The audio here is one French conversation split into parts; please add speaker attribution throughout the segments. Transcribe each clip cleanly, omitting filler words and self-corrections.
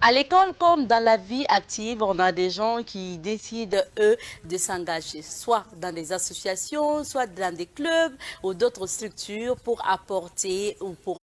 Speaker 1: À l'école comme dans la vie active, on a des gens qui décident, eux, de s'engager, soit dans des associations, soit dans des clubs ou d'autres structures pour apporter ou pour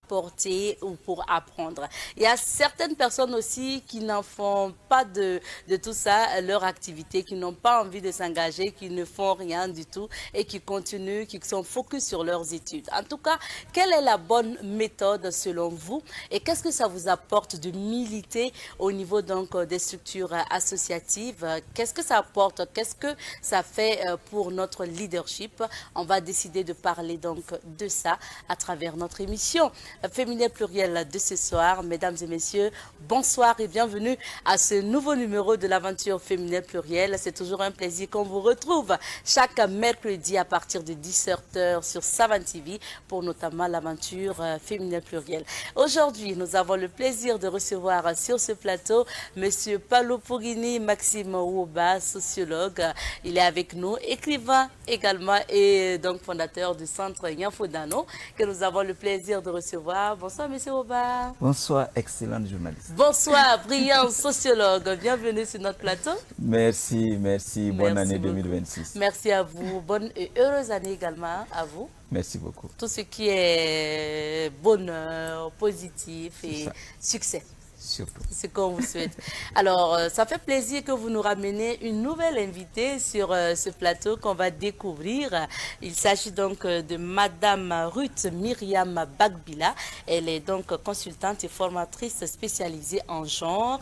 Speaker 1: apprendre. Il y a certaines personnes aussi qui n'en font pas de tout ça, leur activité, qui n'ont pas envie de s'engager, qui ne font rien du tout et qui continuent, qui sont focus sur leurs études. En tout cas, quelle est la bonne méthode selon vous et qu'est-ce que ça vous apporte de militer au niveau donc des structures associatives? Qu'est-ce que ça apporte? Qu'est-ce que ça fait pour notre leadership? On va décider de parler donc de ça à travers notre émission Féminin Pluriel de ce soir. Mesdames et messieurs, bonsoir et bienvenue à ce nouveau numéro de l'aventure Féminin Pluriel. C'est toujours un plaisir qu'on vous retrouve chaque mercredi à partir de 17h sur Savane TV pour notamment l'aventure Féminin Pluriel. Aujourd'hui, nous avons le plaisir de recevoir sur ce plateau Monsieur Paulo Poghini Maxime Ouba, sociologue. Il est avec nous, écrivain également et donc fondateur du centre Yanfodano que nous avons le plaisir de recevoir. Bonsoir, Monsieur Ouba.
Speaker 2: Bonsoir, excellente journaliste.
Speaker 1: Bonsoir, brillant sociologue. Bienvenue sur notre plateau.
Speaker 2: Merci, merci. Bonne année
Speaker 1: beaucoup.
Speaker 2: 2026.
Speaker 1: Merci à vous. Bonne et heureuse année également à vous.
Speaker 2: Merci beaucoup.
Speaker 1: Tout ce qui est bonheur, positif et succès.
Speaker 2: Surtout.
Speaker 1: C'est ce qu'on vous souhaite. Alors, ça fait plaisir que vous nous ramenez une nouvelle invitée sur ce plateau qu'on va découvrir. Il s'agit donc de Madame Ruth Myriam Bagbila. Elle est donc consultante et formatrice spécialisée en genre,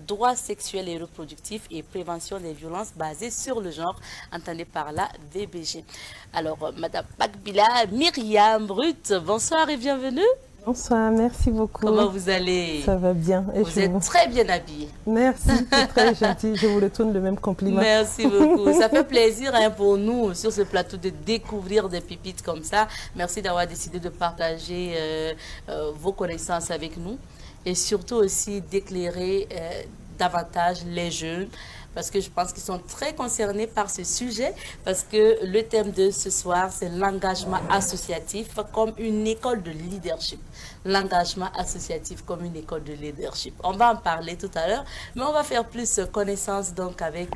Speaker 1: droits sexuels et reproductifs et prévention des violences basées sur le genre, entendez par la VBG. Alors, Madame Bagbila, Myriam, Ruth, bonsoir et bienvenue.
Speaker 3: Bonsoir, merci beaucoup.
Speaker 1: Comment vous allez?
Speaker 3: Ça va bien. Et
Speaker 1: vous êtes très bien habillée.
Speaker 3: Merci, c'est très gentil. Je vous retourne le même compliment.
Speaker 1: Merci beaucoup. Ça fait plaisir pour nous sur ce plateau de découvrir des pépites comme ça. Merci d'avoir décidé de partager vos connaissances avec nous et surtout aussi d'éclairer davantage les jeunes parce que je pense qu'ils sont très concernés par ce sujet, parce que le thème de ce soir, c'est l'engagement associatif comme une école de leadership. L'engagement associatif comme une école de leadership. On va en parler tout à l'heure, mais on va faire plus connaissance donc avec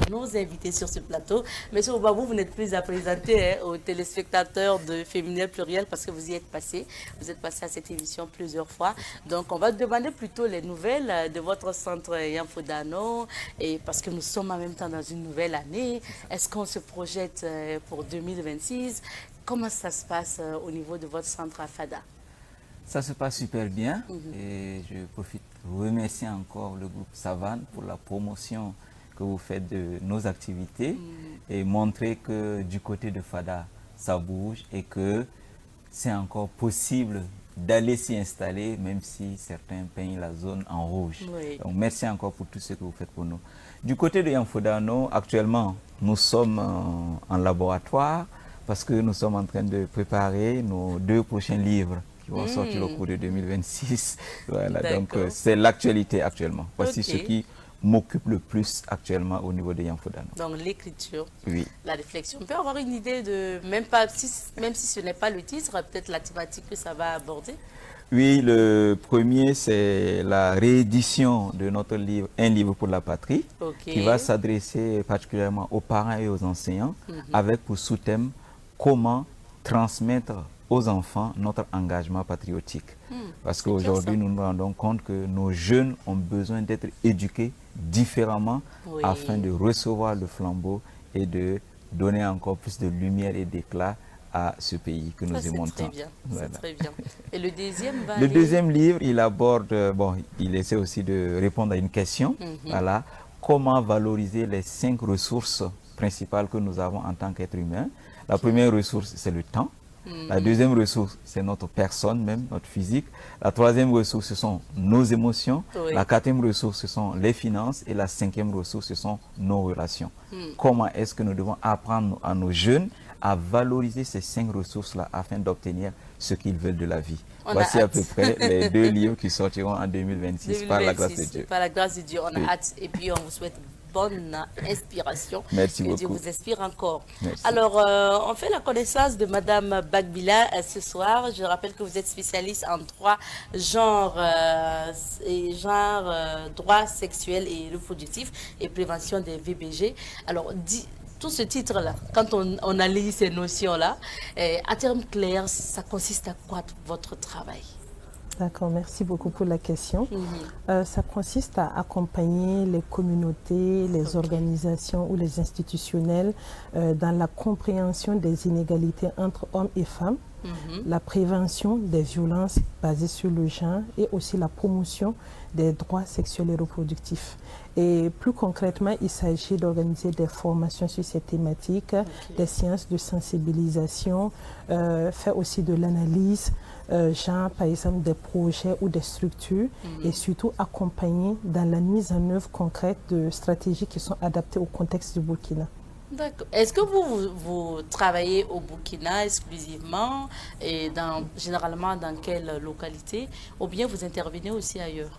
Speaker 1: nos invités sur ce plateau. Monsieur Obabou, vous n'êtes plus à présenter aux téléspectateurs de Féminin Pluriel parce que vous y êtes passé. Vous êtes passé à cette émission plusieurs fois. Donc, on va demander plutôt les nouvelles de votre centre Yanfodano et parce que nous sommes en même temps dans une nouvelle année. Est-ce qu'on se projette pour 2026? Comment ça se passe au niveau de votre centre à Fada?
Speaker 2: Ça se passe super bien et je profite de remercier encore le groupe Savane pour la promotion que vous faites de nos activités et montrer que du côté de Fada, ça bouge et que c'est encore possible d'aller s'y installer, même si certains peignent la zone en rouge.
Speaker 1: Oui.
Speaker 2: Donc, merci encore pour tout ce que vous faites pour nous. Du côté de Yanfodano, actuellement, nous sommes en laboratoire parce que nous sommes en train de préparer nos 2 prochains livres qui vont sortir au cours de 2026. Voilà, donc c'est l'actualité actuellement. Voici ce qui m'occupe le plus actuellement au niveau de Yanfodano.
Speaker 1: Donc l'écriture,
Speaker 2: oui.
Speaker 1: La réflexion. On peut avoir une idée de, même si ce n'est pas le titre, peut-être la thématique que ça va aborder?
Speaker 2: Oui, le premier, c'est la réédition de notre livre « Un livre pour la patrie qui va s'adresser particulièrement aux parents et aux enseignants avec pour sous-thème « Comment transmettre aux enfants notre engagement patriotique ». Parce qu'aujourd'hui, nous nous rendons compte que nos jeunes ont besoin d'être éduqués différemment afin de recevoir le flambeau et de donner encore plus de lumière et d'éclat à ce pays que nous aimons tant.
Speaker 1: C'est très bien. Et le deuxième
Speaker 2: Le deuxième livre, il aborde, il essaie aussi de répondre à une question, voilà, comment valoriser les 5 ressources principales que nous avons en tant qu'être humain. La première ressource, c'est le temps. La deuxième ressource, c'est notre personne même, notre physique. La troisième ressource, ce sont nos émotions. La quatrième ressource, ce sont les finances. Et la cinquième ressource, ce sont nos relations. Comment est-ce que nous devons apprendre à nos jeunes à valoriser ces 5 ressources-là afin d'obtenir ce qu'ils veulent de la vie? Voici à peu près les 2 livres qui sortiront en 2026 par la grâce de Dieu.
Speaker 1: Par la grâce de Dieu, on a hâte et puis on vous souhaite bonne inspiration.
Speaker 2: Merci
Speaker 1: que
Speaker 2: beaucoup.
Speaker 1: Dieu vous inspire encore.
Speaker 2: Merci.
Speaker 1: Alors, on fait la connaissance de Madame Bagbila ce soir. Je rappelle que vous êtes spécialiste en droit, droit sexuel et reproductif et prévention des VBG. Alors, tout ce titre-là, quand on a lu ces notions-là, à terme clair, ça consiste à quoi votre travail?
Speaker 3: D'accord, merci beaucoup pour la question. Ça consiste à accompagner les communautés, les organisations ou les institutionnels dans la compréhension des inégalités entre hommes et femmes, la prévention des violences basées sur le genre et aussi la promotion des droits sexuels et reproductifs. Et plus concrètement, il s'agit d'organiser des formations sur ces thématiques, des séances de sensibilisation, faire aussi de l'analyse, genre par exemple des projets ou des structures, et surtout accompagner dans la mise en œuvre concrète de stratégies qui sont adaptées au contexte du Burkina.
Speaker 1: D'accord. Est-ce que vous travaillez au Burkina exclusivement et généralement dans quelle localité, ou bien vous intervenez aussi ailleurs?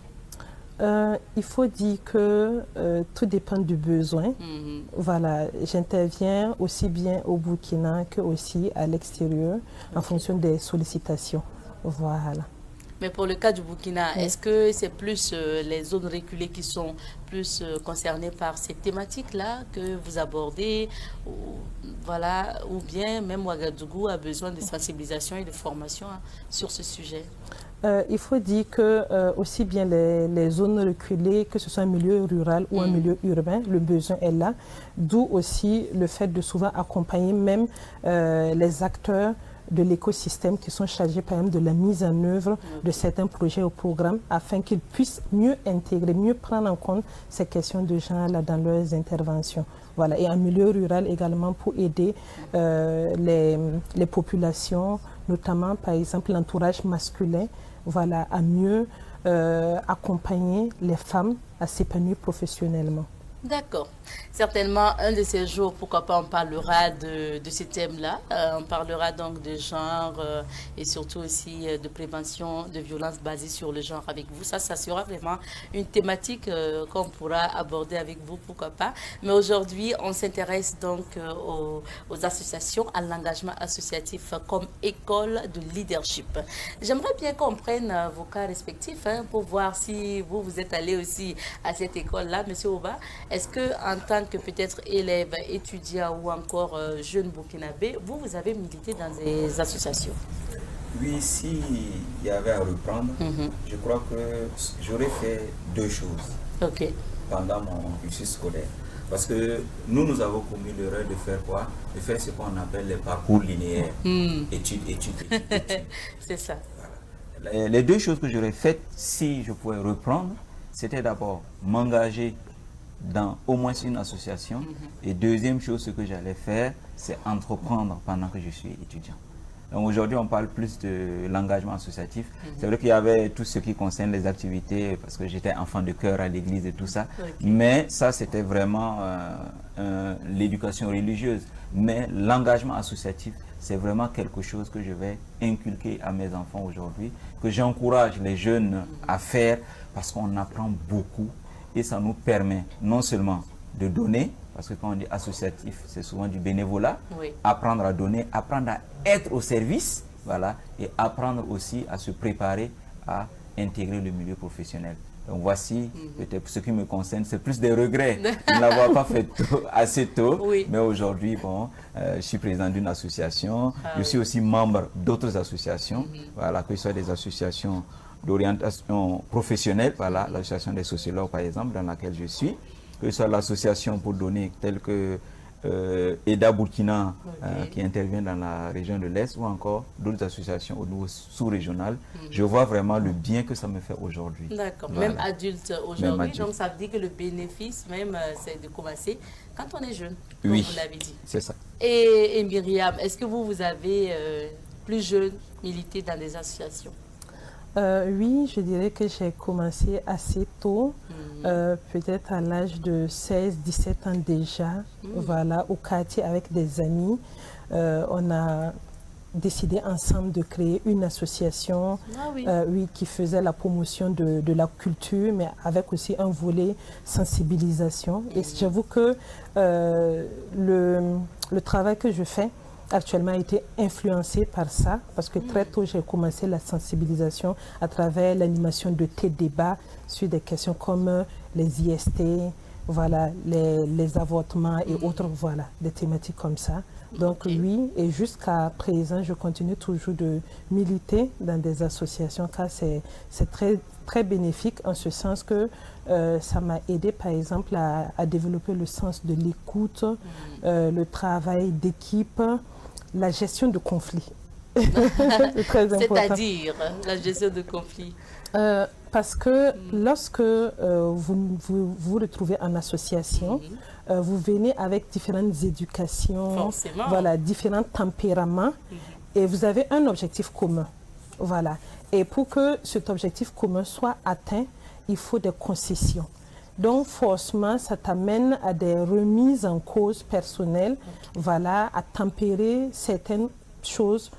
Speaker 3: Il faut dire que tout dépend du besoin. Voilà, j'interviens aussi bien au Burkina que aussi à l'extérieur en fonction des sollicitations. Voilà.
Speaker 1: Mais pour le cas du Burkina, est-ce que c'est plus les zones reculées qui sont plus concernées par ces thématiques-là que vous abordez, ou bien même Ouagadougou a besoin de sensibilisation et de formation sur ce sujet?
Speaker 3: Il faut dire que aussi bien les zones reculées, que ce soit un milieu rural ou un milieu urbain, le besoin est là. D'où aussi le fait de souvent accompagner même les acteurs de l'écosystème qui sont chargés par exemple de la mise en œuvre de certains projets ou programmes afin qu'ils puissent mieux intégrer, mieux prendre en compte ces questions de genre là dans leurs interventions. Voilà. Et en milieu rural également pour aider les populations, notamment par exemple l'entourage masculin, voilà, à mieux accompagner les femmes à s'épanouir professionnellement.
Speaker 1: D'accord. Certainement, un de ces jours, pourquoi pas, on parlera de ce thème-là. On parlera donc de genre et surtout aussi de prévention de violences basées sur le genre avec vous. Ça sera vraiment une thématique qu'on pourra aborder avec vous, pourquoi pas. Mais aujourd'hui, on s'intéresse donc aux associations, à l'engagement associatif comme école de leadership. J'aimerais bien qu'on prenne vos cas respectifs pour voir si vous êtes allé aussi à cette école-là, Monsieur Oba. Est-ce que en tant que peut-être élève, étudiant ou encore jeune burkinabé, vous avez milité dans des associations?
Speaker 2: Oui, s'il y avait à reprendre, je crois que j'aurais fait deux choses pendant mon cursus scolaire. Parce que nous avons commis l'erreur de faire quoi? De faire ce qu'on appelle les parcours linéaires. Études.
Speaker 1: C'est ça.
Speaker 2: Voilà. Les deux choses que j'aurais faites, si je pouvais reprendre, c'était d'abord m'engager dans au moins une association. Et deuxième chose, ce que j'allais faire, c'est entreprendre pendant que je suis étudiant. Donc aujourd'hui, on parle plus de l'engagement associatif. C'est vrai qu'il y avait tout ce qui concerne les activités, parce que j'étais enfant de chœur à l'église et tout ça. Mais ça, c'était vraiment l'éducation religieuse. Mais l'engagement associatif, c'est vraiment quelque chose que je vais inculquer à mes enfants aujourd'hui, que j'encourage les jeunes à faire, parce qu'on apprend beaucoup. Et ça nous permet non seulement de donner, parce que quand on dit associatif, c'est souvent du bénévolat, apprendre à donner, apprendre à être au service, voilà, et apprendre aussi à se préparer à intégrer le milieu professionnel. Donc voici, peut-être ce qui me concerne, c'est plus des regrets de ne l'avoir pas fait assez tôt, mais aujourd'hui, bon, je suis président d'une association, je suis aussi membre d'autres associations, voilà, que ce soit des associations d'orientation professionnelle, voilà, l'association des sociologues par exemple, dans laquelle je suis, que ce soit l'association pour donner telle que EDA Burkina qui intervient dans la région de l'Est, ou encore d'autres associations au niveau sous-régional. Je vois vraiment le bien que ça me fait aujourd'hui.
Speaker 1: D'accord, voilà. Même adulte aujourd'hui, donc ça veut dire que le bénéfice même, c'est de commencer quand on est jeune, comme vous l'avez dit.
Speaker 2: C'est ça.
Speaker 1: Et Myriam, est-ce que vous avez plus jeune milité dans des associations?
Speaker 3: Oui, je dirais que j'ai commencé assez tôt, peut-être à l'âge de 16-17 ans déjà, voilà, au quartier avec des amis. On a décidé ensemble de créer une association oui, qui faisait la promotion de la culture, mais avec aussi un volet sensibilisation. Et j'avoue que le travail que je fais actuellement a été influencé par ça, parce que très tôt j'ai commencé la sensibilisation à travers l'animation de tes débats sur des questions comme les IST, voilà, les avortements et autres, voilà, des thématiques comme ça. Donc oui, et jusqu'à présent, je continue toujours de militer dans des associations car c'est très, très bénéfique en ce sens que ça m'a aidé par exemple à développer le sens de l'écoute, le travail d'équipe, la gestion de conflits. C'est très important.
Speaker 1: C'est-à-dire la gestion de conflits.
Speaker 3: Parce que lorsque vous retrouvez en association, vous venez avec différentes éducations, voilà, différents tempéraments, et vous avez un objectif commun. Voilà. Et pour que cet objectif commun soit atteint, il faut des concessions. Donc, forcément, ça t'amène à des remises en cause personnelles, voilà, à tempérer certaines choses,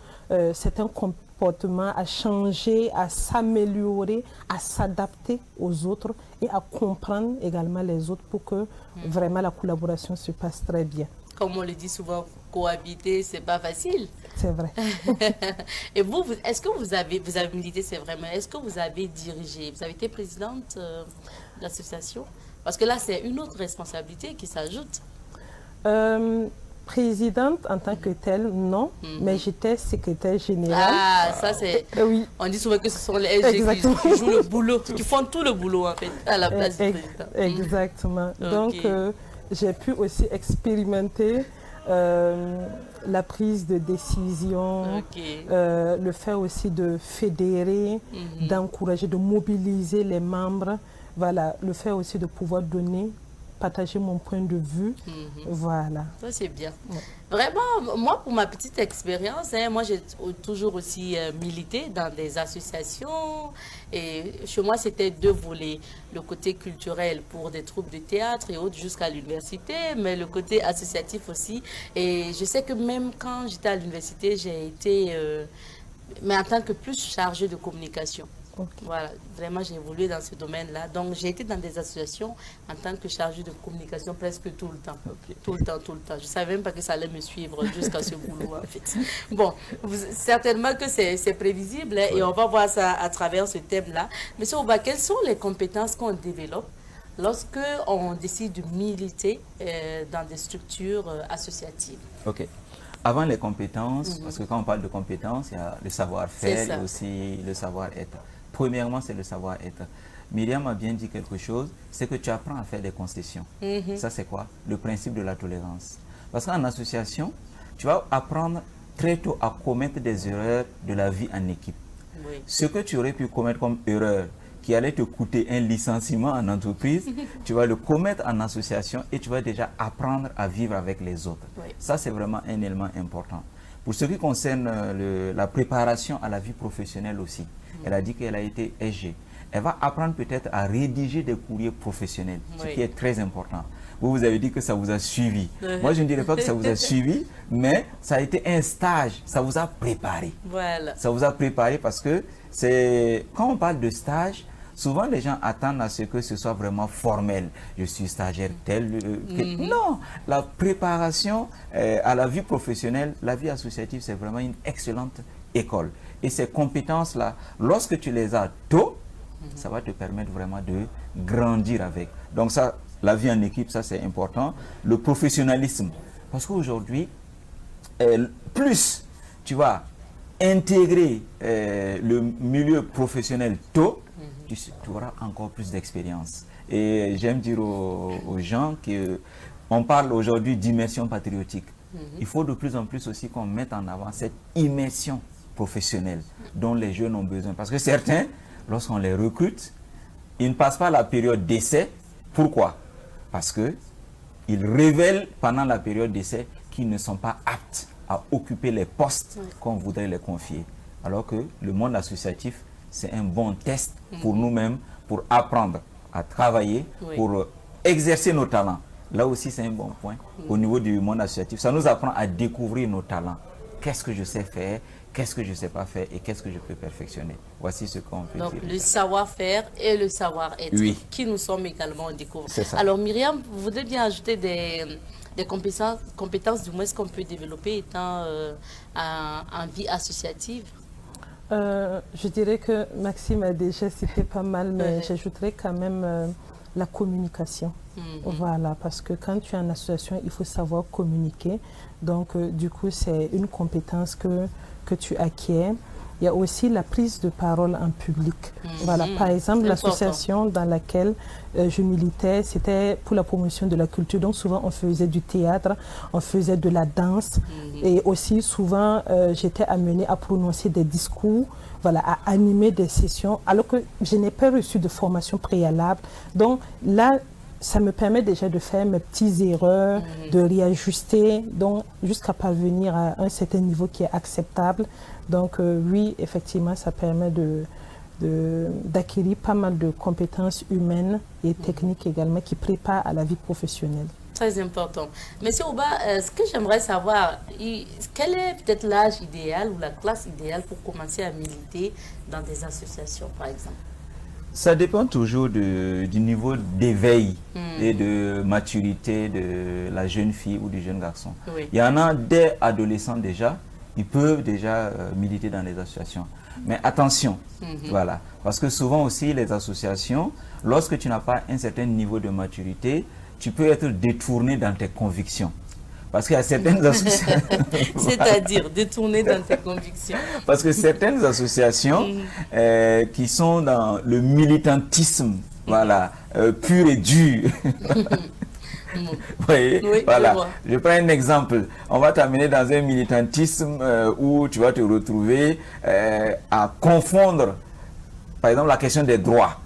Speaker 3: certains comportements, à changer, à s'améliorer, à s'adapter aux autres et à comprendre également les autres pour que vraiment la collaboration se passe très bien.
Speaker 1: Comme on le dit souvent, cohabiter, c'est pas facile.
Speaker 3: C'est vrai.
Speaker 1: Et vous est-ce que vous avez milité, c'est vrai, mais est-ce que vous avez dirigé, vous avez été présidente de l'association? Parce que là, c'est une autre responsabilité qui s'ajoute.
Speaker 3: Présidente en tant que telle, non, mais j'étais secrétaire générale.
Speaker 1: Ah, ça c'est...
Speaker 3: Oui.
Speaker 1: On dit souvent que ce sont les SG qui jouent le boulot, qui font tout le boulot en fait, à la place du président.
Speaker 3: Exactement. Donc, j'ai pu aussi expérimenter la prise de décision, le fait aussi de fédérer, d'encourager, de mobiliser les membres, voilà, le fait aussi de pouvoir donner, partager mon point de vue, voilà.
Speaker 1: Ça c'est bien. Vraiment, moi pour ma petite expérience, moi j'ai toujours aussi milité dans des associations et chez moi c'était deux volets, le côté culturel pour des troupes de théâtre et autres jusqu'à l'université, mais le côté associatif aussi. Et je sais que même quand j'étais à l'université, j'ai été, mais en tant que plus chargée de communication. Voilà, vraiment j'ai évolué dans ce domaine-là. Donc j'ai été dans des associations en tant que chargée de communication presque tout le temps. Tout le temps. Je ne savais même pas que ça allait me suivre jusqu'à ce boulot en fait. Bon, certainement que c'est prévisible et on va voir ça à travers ce thème-là. Monsieur Ouba, quelles sont les compétences qu'on développe lorsque on décide de militer dans des structures associatives?
Speaker 2: Ok. Avant les compétences, parce que quand on parle de compétences, il y a le savoir-faire et aussi le savoir-être. Premièrement, c'est le savoir-être. Myriam a bien dit quelque chose, c'est que tu apprends à faire des concessions. Ça, c'est quoi? Le principe de la tolérance. Parce qu'en association, tu vas apprendre très tôt à commettre des erreurs de la vie en équipe. Ce que tu aurais pu commettre comme erreur, qui allait te coûter un licenciement en entreprise, tu vas le commettre en association et tu vas déjà apprendre à vivre avec les autres. Ça, c'est vraiment un élément important. Pour ce qui concerne la préparation à la vie professionnelle aussi, elle a dit qu'elle a été SG. Elle va apprendre peut-être à rédiger des courriers professionnels, ce qui est très important. Vous avez dit que ça vous a suivi. Moi, je ne dirais pas que ça vous a suivi, mais ça a été un stage, ça vous a préparé.
Speaker 1: Voilà. Ça
Speaker 2: vous a préparé parce que quand on parle de stage, souvent les gens attendent à ce que ce soit vraiment formel. Je suis stagiaire tel... Non, la préparation à la vie professionnelle, la vie associative, c'est vraiment une excellente école. Et ces compétences-là, lorsque tu les as tôt, ça va te permettre vraiment de grandir avec. Donc ça, la vie en équipe, ça c'est important. Le professionnalisme, parce qu'aujourd'hui, plus tu vas intégrer le milieu professionnel tôt, tu auras encore plus d'expérience. Et j'aime dire aux gens qu'on parle aujourd'hui d'immersion patriotique. Il faut de plus en plus aussi qu'on mette en avant cette immersion professionnelle dont les jeunes ont besoin. Parce que certains, lorsqu'on les recrute, ils ne passent pas la période d'essai. Pourquoi? Parce qu'ils révèlent pendant la période d'essai qu'ils ne sont pas aptes à occuper les postes qu'on voudrait les confier. Alors que le monde associatif, c'est un bon test pour nous-mêmes, pour apprendre à travailler, pour exercer nos talents. Là aussi, c'est un bon point. Au niveau du monde associatif, ça nous apprend à découvrir nos talents. qu'est-ce que je sais faire, qu'est-ce que je ne sais pas faire et qu'est-ce que je peux perfectionner. Voici ce qu'on peut dire.
Speaker 1: Donc, le savoir-faire et le savoir-être,
Speaker 2: oui,
Speaker 1: qui nous sommes également en découvre.
Speaker 2: C'est ça.
Speaker 1: Alors, Myriam, vous voudrez bien ajouter des compétences du moins qu'on peut développer étant en vie associative?
Speaker 3: Je dirais que Maxime a déjà cité pas mal, mais j'ajouterais quand même la communication. Voilà, parce que quand tu es en association, il faut savoir communiquer. Donc, du coup, c'est une compétence que tu acquiers. Il y a aussi la prise de parole en public. Voilà, par exemple, l'association dans laquelle je militais, c'était pour la promotion de la culture. Donc, souvent, on faisait du théâtre, on faisait de la danse. Et aussi, souvent, j'étais amenée à prononcer des discours, voilà, à animer des sessions, alors que je n'ai pas reçu de formation préalable. Donc, là, ça me permet déjà de faire mes petites erreurs, de réajuster, donc jusqu'à parvenir à un certain niveau qui est acceptable. Donc oui, effectivement, ça permet d'acquérir pas mal de compétences humaines et techniques également qui préparent à la vie professionnelle.
Speaker 1: Très important. Monsieur Ouba, ce que j'aimerais savoir, quel est peut-être l'âge idéal ou la classe idéale pour commencer à militer dans des associations, par exemple?
Speaker 2: Ça dépend toujours du niveau d'éveil et de maturité de la jeune fille ou du jeune garçon.
Speaker 1: Oui.
Speaker 2: Il y en a des adolescents déjà, ils peuvent déjà militer dans les associations. Mais attention, voilà, parce que souvent aussi les associations, lorsque tu n'as pas un certain niveau de maturité, tu peux être détourné dans tes convictions. Parce qu'il y a certaines associations...
Speaker 1: C'est-à-dire détourner dans tes convictions.
Speaker 2: Parce que certaines associations qui sont dans le militantisme, voilà, pur et dur. Vous voyez,
Speaker 1: oui,
Speaker 2: voilà. Je prends un exemple. On va t'amener dans un militantisme où tu vas te retrouver à confondre, par exemple, la question des droits.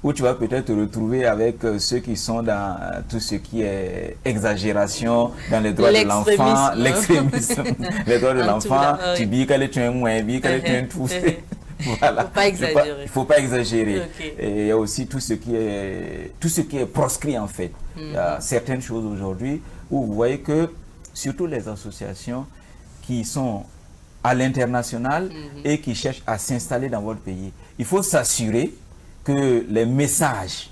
Speaker 2: Où tu vas peut-être te retrouver avec ceux qui sont dans tout ce qui est exagération, dans les droits de l'enfant, l'extrémisme, les droits de l'enfant, tu dis qu'elle est un moins, qu'elle est un tout. Voilà.
Speaker 1: Il ne faut pas exagérer.
Speaker 2: Il ne faut pas exagérer.
Speaker 1: Okay.
Speaker 2: Et il y a aussi tout ce qui est proscrit en fait. Il y a certaines choses aujourd'hui où vous voyez que, surtout les associations qui sont à l'international et qui cherchent à s'installer dans votre pays, il faut s'assurer que les messages,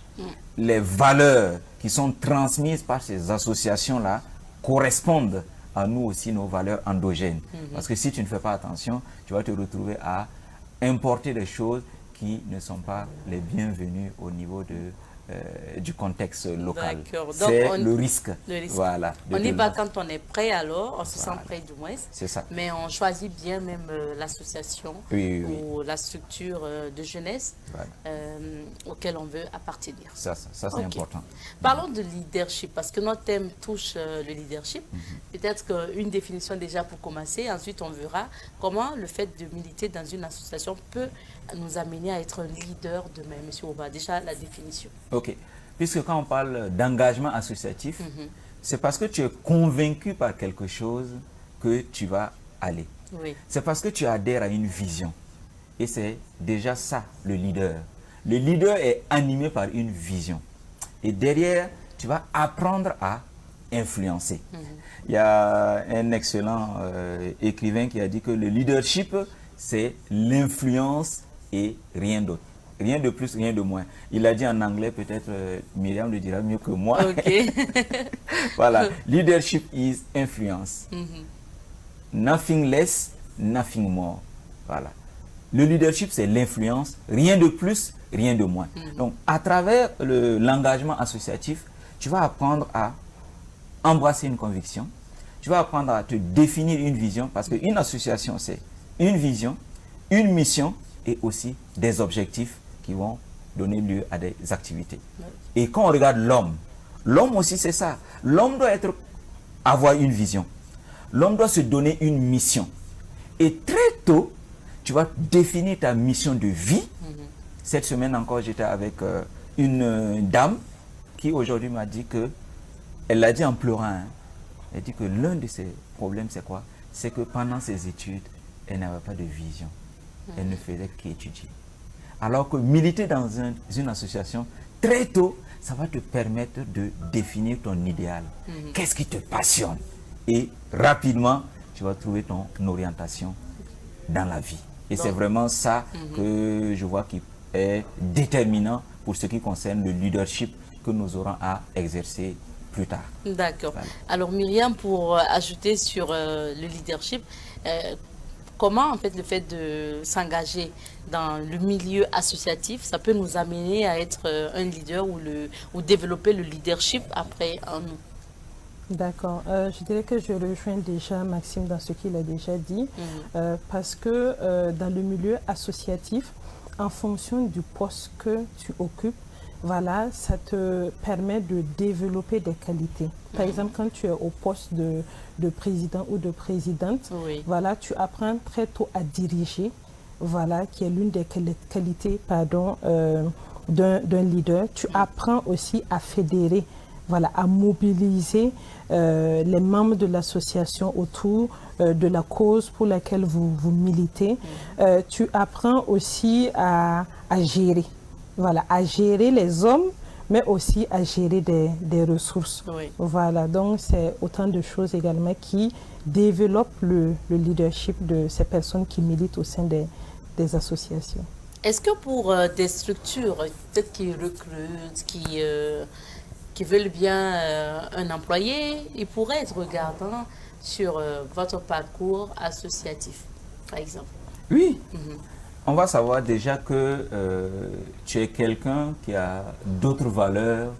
Speaker 2: les valeurs qui sont transmises par ces associations-là correspondent à nous aussi, nos valeurs endogènes. Parce que si tu ne fais pas attention, tu vas te retrouver à importer des choses qui ne sont pas les bienvenues au niveau du contexte local. C'est le risque. Voilà,
Speaker 1: on y va quand on est prêt, alors on se sent prêt du moins.
Speaker 2: C'est ça.
Speaker 1: Mais on choisit bien même l'association ou la structure de jeunesse auquel on veut appartenir.
Speaker 2: Ça c'est important.
Speaker 1: Parlons de leadership, parce que notre thème touche le leadership. Peut-être qu'une définition déjà pour commencer, ensuite on verra comment le fait de militer dans une association peut nous amener à être un leader demain. Monsieur Ouba, déjà la définition.
Speaker 2: Ok. Puisque quand on parle d'engagement associatif, c'est parce que tu es convaincu par quelque chose que tu vas aller.
Speaker 1: Oui.
Speaker 2: C'est parce que tu adhères à une vision. Et c'est déjà ça, le leader. Le leader est animé par une vision. Et derrière, tu vas apprendre à influencer. Il y a un excellent écrivain qui a dit que le leadership, c'est l'influence et rien d'autre. Rien de plus, rien de moins. Il a dit en anglais, peut-être Myriam le dira mieux que moi.
Speaker 1: Okay.
Speaker 2: Voilà. Leadership is influence. Nothing less, nothing more. Voilà. Le leadership, c'est l'influence. Rien de plus, rien de moins. Donc, à travers l'engagement associatif, tu vas apprendre à embrasser une conviction. Tu vas apprendre à te définir une vision, parce qu'une association, c'est une vision, une mission et aussi des objectifs qui vont donner lieu à des activités. Et quand on regarde l'homme aussi c'est ça. L'homme doit avoir une vision. L'homme doit se donner une mission. Et très tôt, tu vas définir ta mission de vie. Cette semaine encore, j'étais avec une dame qui aujourd'hui m'a dit que, elle l'a dit en pleurant, hein, elle dit que l'un de ses problèmes c'est quoi? C'est que pendant ses études, elle n'avait pas de vision. Elle ne faisait qu'étudier. Alors que militer dans une association, très tôt, ça va te permettre de définir ton idéal. Qu'est-ce qui te passionne? Et rapidement, tu tu vas trouver ton orientation dans la vie. Et c'est vraiment ça que je vois qui est déterminant pour ce qui concerne le leadership que nous aurons à exercer plus tard.
Speaker 1: D'accord.
Speaker 2: Voilà.
Speaker 1: Alors Myriam, pour ajouter sur le leadership, comment en fait le fait de s'engager dans le milieu associatif, ça peut nous amener à être un leader ou développer le leadership après en nous?
Speaker 3: D'accord. Je dirais que je rejoins déjà Maxime dans ce qu'il a déjà dit, parce que dans le milieu associatif, en fonction du poste que tu occupes, voilà, ça te permet de développer des qualités. Par exemple, quand tu es au poste de président ou de présidente, voilà, tu apprends très tôt à diriger, voilà, qui est l'une des qualités, pardon, d'un leader. Tu apprends aussi à fédérer, voilà, à mobiliser les membres de l'association autour de la cause pour laquelle vous militez. Tu apprends aussi à gérer. Voilà, à gérer les hommes, mais aussi à gérer des ressources. Voilà, donc c'est autant de choses également qui développent le leadership de ces personnes qui militent au sein des associations.
Speaker 1: Est-ce que pour des structures, peut-être qui recrutent, qui veulent bien un employé, ils pourraient être regardants sur votre parcours associatif, par exemple?
Speaker 2: Oui. On va savoir déjà que tu es quelqu'un qui a d'autres valeurs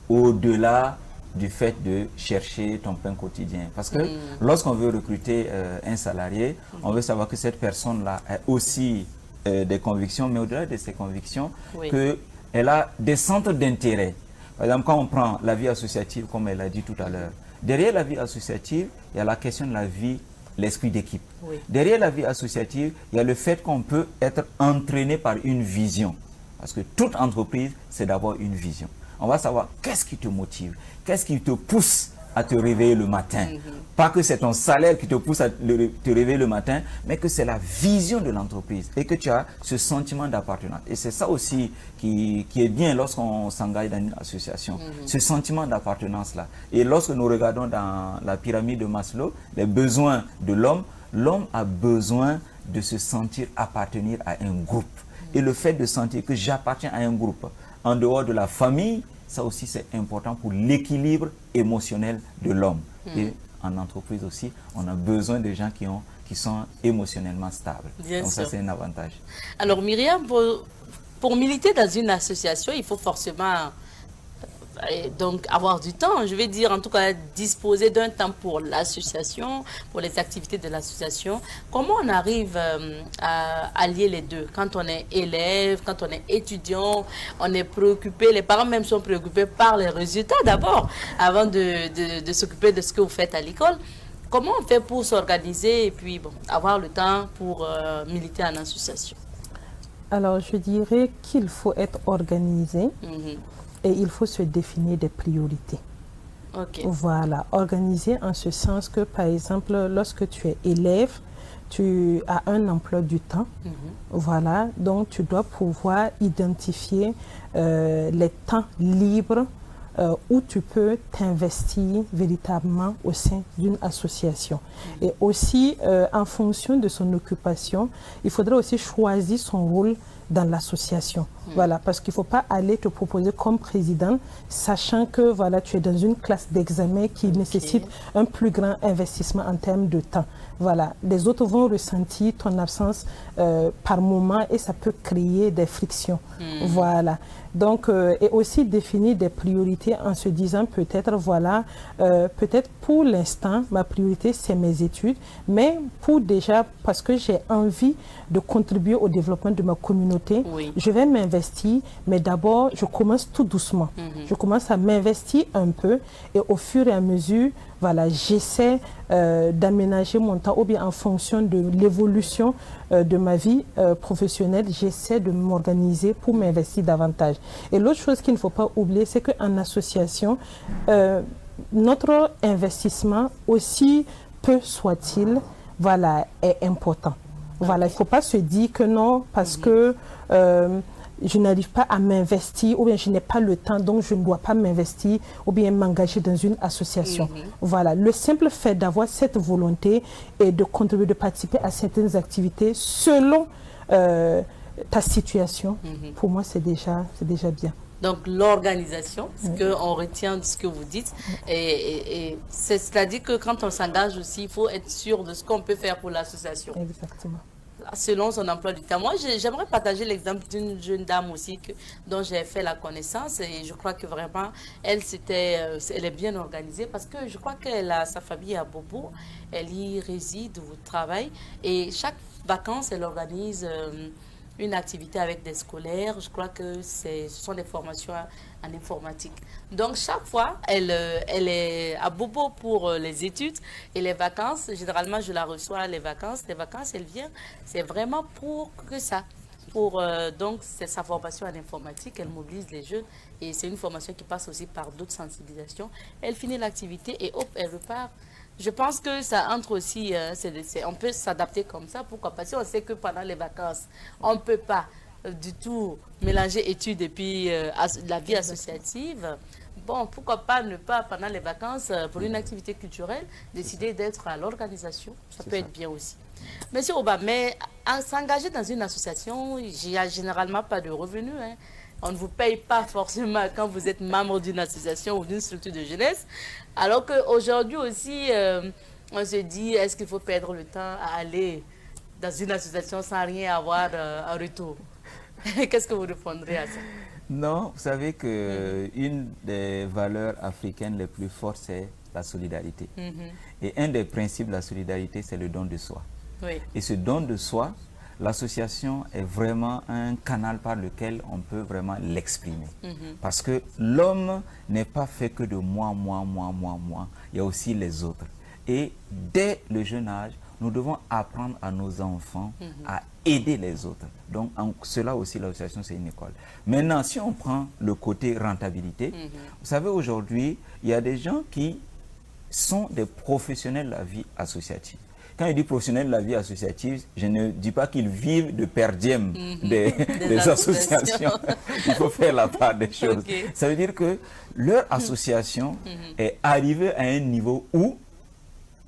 Speaker 2: au-delà du fait de chercher ton pain quotidien. Parce que lorsqu'on veut recruter un salarié, on veut savoir que cette personne-là a aussi des convictions, mais au-delà de ses convictions, qu'elle a des centres d'intérêt. Par exemple, quand on prend la vie associative, comme elle a dit tout à l'heure, derrière la vie associative, il y a la question de la vie, l'esprit d'équipe. Derrière la vie associative, il y a le fait qu'on peut être entraîné par une vision. Parce que toute entreprise, c'est d'avoir une vision. On va savoir qu'est-ce qui te motive, qu'est-ce qui te pousse à te réveiller le matin. Pas que c'est ton salaire qui te pousse à te réveiller le matin, mais que c'est la vision de l'entreprise et que tu as ce sentiment d'appartenance. Et c'est ça aussi qui est bien lorsqu'on s'engage dans une association, ce sentiment d'appartenance-là. Et lorsque nous regardons dans la pyramide de Maslow, les besoins de l'homme, l'homme a besoin de se sentir appartenir à un groupe. Et le fait de sentir que j'appartiens à un groupe, en dehors de la famille, ça aussi c'est important pour l'équilibre émotionnel de l'homme. Et en entreprise aussi, on a besoin de gens qui sont émotionnellement stables. Donc ça c'est un avantage.
Speaker 1: Alors Myriam, pour militer dans une association, il faut forcément donc avoir du temps, je vais dire en tout cas disposer d'un temps pour l'association, pour les activités de l'association. Comment on arrive à allier les deux? Quand on est élève, quand on est étudiant, on est préoccupé, les parents même sont préoccupés par les résultats d'abord, avant de s'occuper de ce que vous faites à l'école. Comment on fait pour s'organiser et puis avoir le temps pour militer en association?
Speaker 3: Alors je dirais qu'il faut être organisé. Et il faut se définir des priorités. Voilà, organiser en ce sens que, par exemple, lorsque tu es élève, tu as un emploi du temps. Voilà, donc tu dois pouvoir identifier les temps libres où tu peux t'investir véritablement au sein d'une association. Et aussi, en fonction de son occupation, il faudrait aussi choisir son rôle dans l'association. Voilà, parce qu'il ne faut pas aller te proposer comme président, sachant que voilà, tu es dans une classe d'examen qui nécessite un plus grand investissement en termes de temps. Voilà, les autres vont ressentir ton absence par moment et ça peut créer des frictions. Voilà. Donc, et aussi définir des priorités en se disant peut-être, voilà, peut-être pour l'instant, ma priorité, c'est mes études, mais pour déjà, parce que j'ai envie de contribuer au développement de ma communauté, je vais m'investir, mais d'abord, je commence tout doucement. Je commence à m'investir un peu et au fur et à mesure, voilà, j'essaie d'aménager mon temps ou bien en fonction de l'évolution de ma vie professionnelle, j'essaie de m'organiser pour m'investir davantage. Et l'autre chose qu'il ne faut pas oublier, c'est qu'en association, notre investissement, aussi peu soit-il, voilà, est important. Voilà, il ne faut pas se dire que non, parce que je n'arrive pas à m'investir, ou bien je n'ai pas le temps, donc je ne dois pas m'investir, ou bien m'engager dans une association. Voilà, le simple fait d'avoir cette volonté et de contribuer, de participer à certaines activités selon ta situation, pour moi, c'est déjà bien.
Speaker 1: Donc l'organisation, ce qu'on retient de ce que vous dites, et c'est-à-dire que quand on s'engage aussi, il faut être sûr de ce qu'on peut faire pour l'association.
Speaker 3: Exactement.
Speaker 1: Selon son emploi du temps. Moi, j'aimerais partager l'exemple d'une jeune dame aussi dont j'ai fait la connaissance, et je crois que vraiment, elle est bien organisée, parce que je crois qu'elle a sa famille à Bobo, elle y réside ou travaille, et chaque vacances, elle organise une activité avec des scolaires. Je crois que ce sont des formations en informatique. Donc, chaque fois, elle est à Bobo pour les études et les vacances. Généralement, je la reçois les vacances. Les vacances, elle vient. C'est vraiment pour que ça. Donc, c'est sa formation en informatique. Elle mobilise les jeunes. Et c'est une formation qui passe aussi par d'autres sensibilisations. Elle finit l'activité et hop, elle repart. Je pense que ça entre aussi, on peut s'adapter comme ça. Pourquoi? Parce qu'on sait que pendant les vacances, on ne peut pas du tout mélanger études et puis la vie associative. Bon, pourquoi pas ne pas, pendant les vacances, pour une activité culturelle, décider d'être à l'organisation. Ça peut être bien aussi. Monsieur Oba, mais s'engager dans une association, il n'y a généralement pas de revenus, hein. On ne vous paye pas forcément quand vous êtes membre d'une association ou d'une structure de jeunesse. Alors qu'aujourd'hui aussi, on se dit, est-ce qu'il faut perdre le temps à aller dans une association sans rien avoir en retour? Qu'est-ce que vous répondrez à ça?
Speaker 2: Non, vous savez qu'une des valeurs africaines les plus fortes, c'est la solidarité. Et un des principes de la solidarité, c'est le don de soi.
Speaker 1: Oui.
Speaker 2: Et ce don de soi, l'association est vraiment un canal par lequel on peut vraiment l'exprimer. Parce que l'homme n'est pas fait que de moi. Il y a aussi les autres. Et dès le jeune âge, nous devons apprendre à nos enfants à aider les autres. Donc, cela aussi, l'association, c'est une école. Maintenant, si on prend le côté rentabilité, vous savez, aujourd'hui, il y a des gens qui sont des professionnels de la vie associative. Quand je dis professionnels de la vie associative, je ne dis pas qu'ils vivent de per diem des associations. Il faut faire la part des choses. Ça veut dire que leur association est arrivée à un niveau où,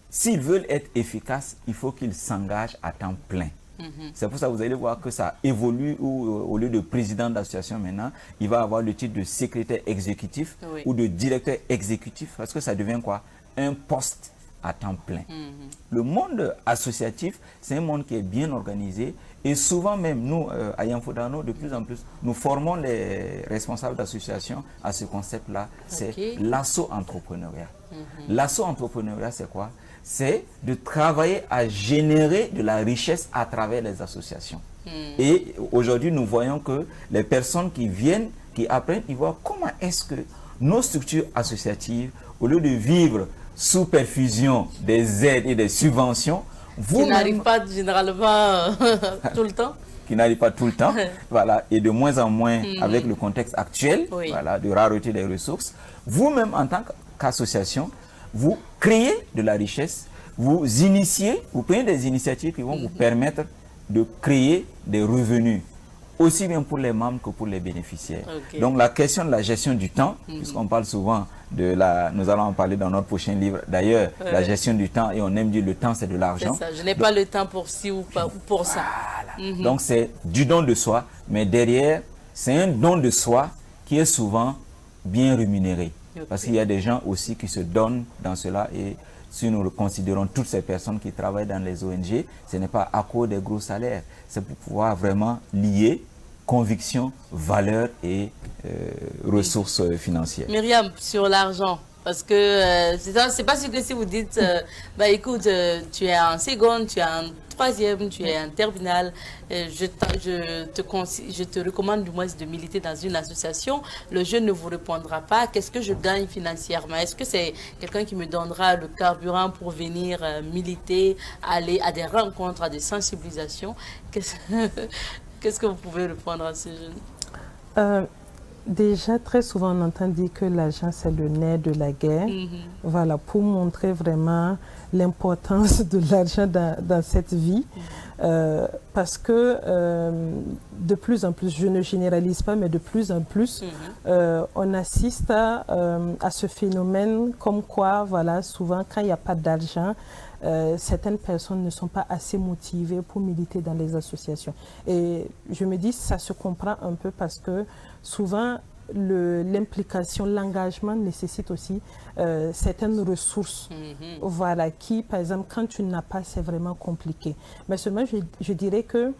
Speaker 2: s'ils veulent être efficaces, il faut qu'ils s'engagent à temps plein. C'est pour ça que vous allez voir que ça évolue, où au lieu de président d'association maintenant, il va avoir le titre de secrétaire exécutif ou de directeur exécutif, parce que ça devient quoi? Un poste à temps plein. Le monde associatif, c'est un monde qui est bien organisé, et souvent même nous, à Yamfodano, de plus en plus, nous formons les responsables d'associations à ce concept-là, c'est l'asso-entrepreneuriat. L'asso-entrepreneuriat, c'est quoi? C'est de travailler à générer de la richesse à travers les associations. Et aujourd'hui, nous voyons que les personnes qui viennent, qui apprennent, ils voient comment est-ce que nos structures associatives, au lieu de vivre sous perfusion des aides et des subventions,
Speaker 1: qui n'arrivent pas généralement tout le temps.
Speaker 2: Qui n'arrivent pas tout le temps, voilà, et de moins en moins avec le contexte actuel, voilà, de rareté des ressources. Vous-même, en tant qu'association, vous créez de la richesse, vous initiez, vous prenez des initiatives qui vont vous permettre de créer des revenus, aussi bien pour les membres que pour les bénéficiaires. Donc la question de la gestion du temps, puisqu'on parle souvent de nous allons en parler dans notre prochain livre, d'ailleurs, la gestion du temps, et on aime dire le temps c'est de l'argent.
Speaker 1: Je n'ai pas le temps pour ci ou pour ça.
Speaker 2: Voilà. Donc c'est du don de soi, mais derrière, c'est un don de soi qui est souvent bien rémunéré. Parce qu'il y a des gens aussi qui se donnent dans cela, et si nous considérons toutes ces personnes qui travaillent dans les ONG, ce n'est pas à cause des gros salaires, c'est pour pouvoir vraiment lier conviction, valeur et ressources financières.
Speaker 1: Myriam, sur l'argent, parce que c'est pas sûr que si vous dites, bah écoute, tu es en seconde, tu es en troisième, tu es en terminale, je te recommande du moins de militer dans une association, le jeune ne vous répondra pas, qu'est-ce que je gagne financièrement? Est-ce que c'est quelqu'un qui me donnera le carburant pour venir militer, aller à des rencontres, à des sensibilisations? Qu'est-ce que vous pouvez répondre à ce jeune?
Speaker 3: Déjà, très souvent, on entend dire que l'argent, c'est le nerf de la guerre. Voilà, pour montrer vraiment l'importance de l'argent dans cette vie. Parce que de plus en plus, je ne généralise pas, mais de plus en plus, on assiste à ce phénomène comme quoi, voilà, souvent, quand il n'y a pas d'argent, certaines personnes ne sont pas assez motivées pour militer dans les associations. Et je me dis, ça se comprend un peu parce que souvent, l'implication, l'engagement nécessite aussi certaines ressources, voilà, qui, par exemple, quand tu n'as pas, c'est vraiment compliqué. Mais seulement, je dirais que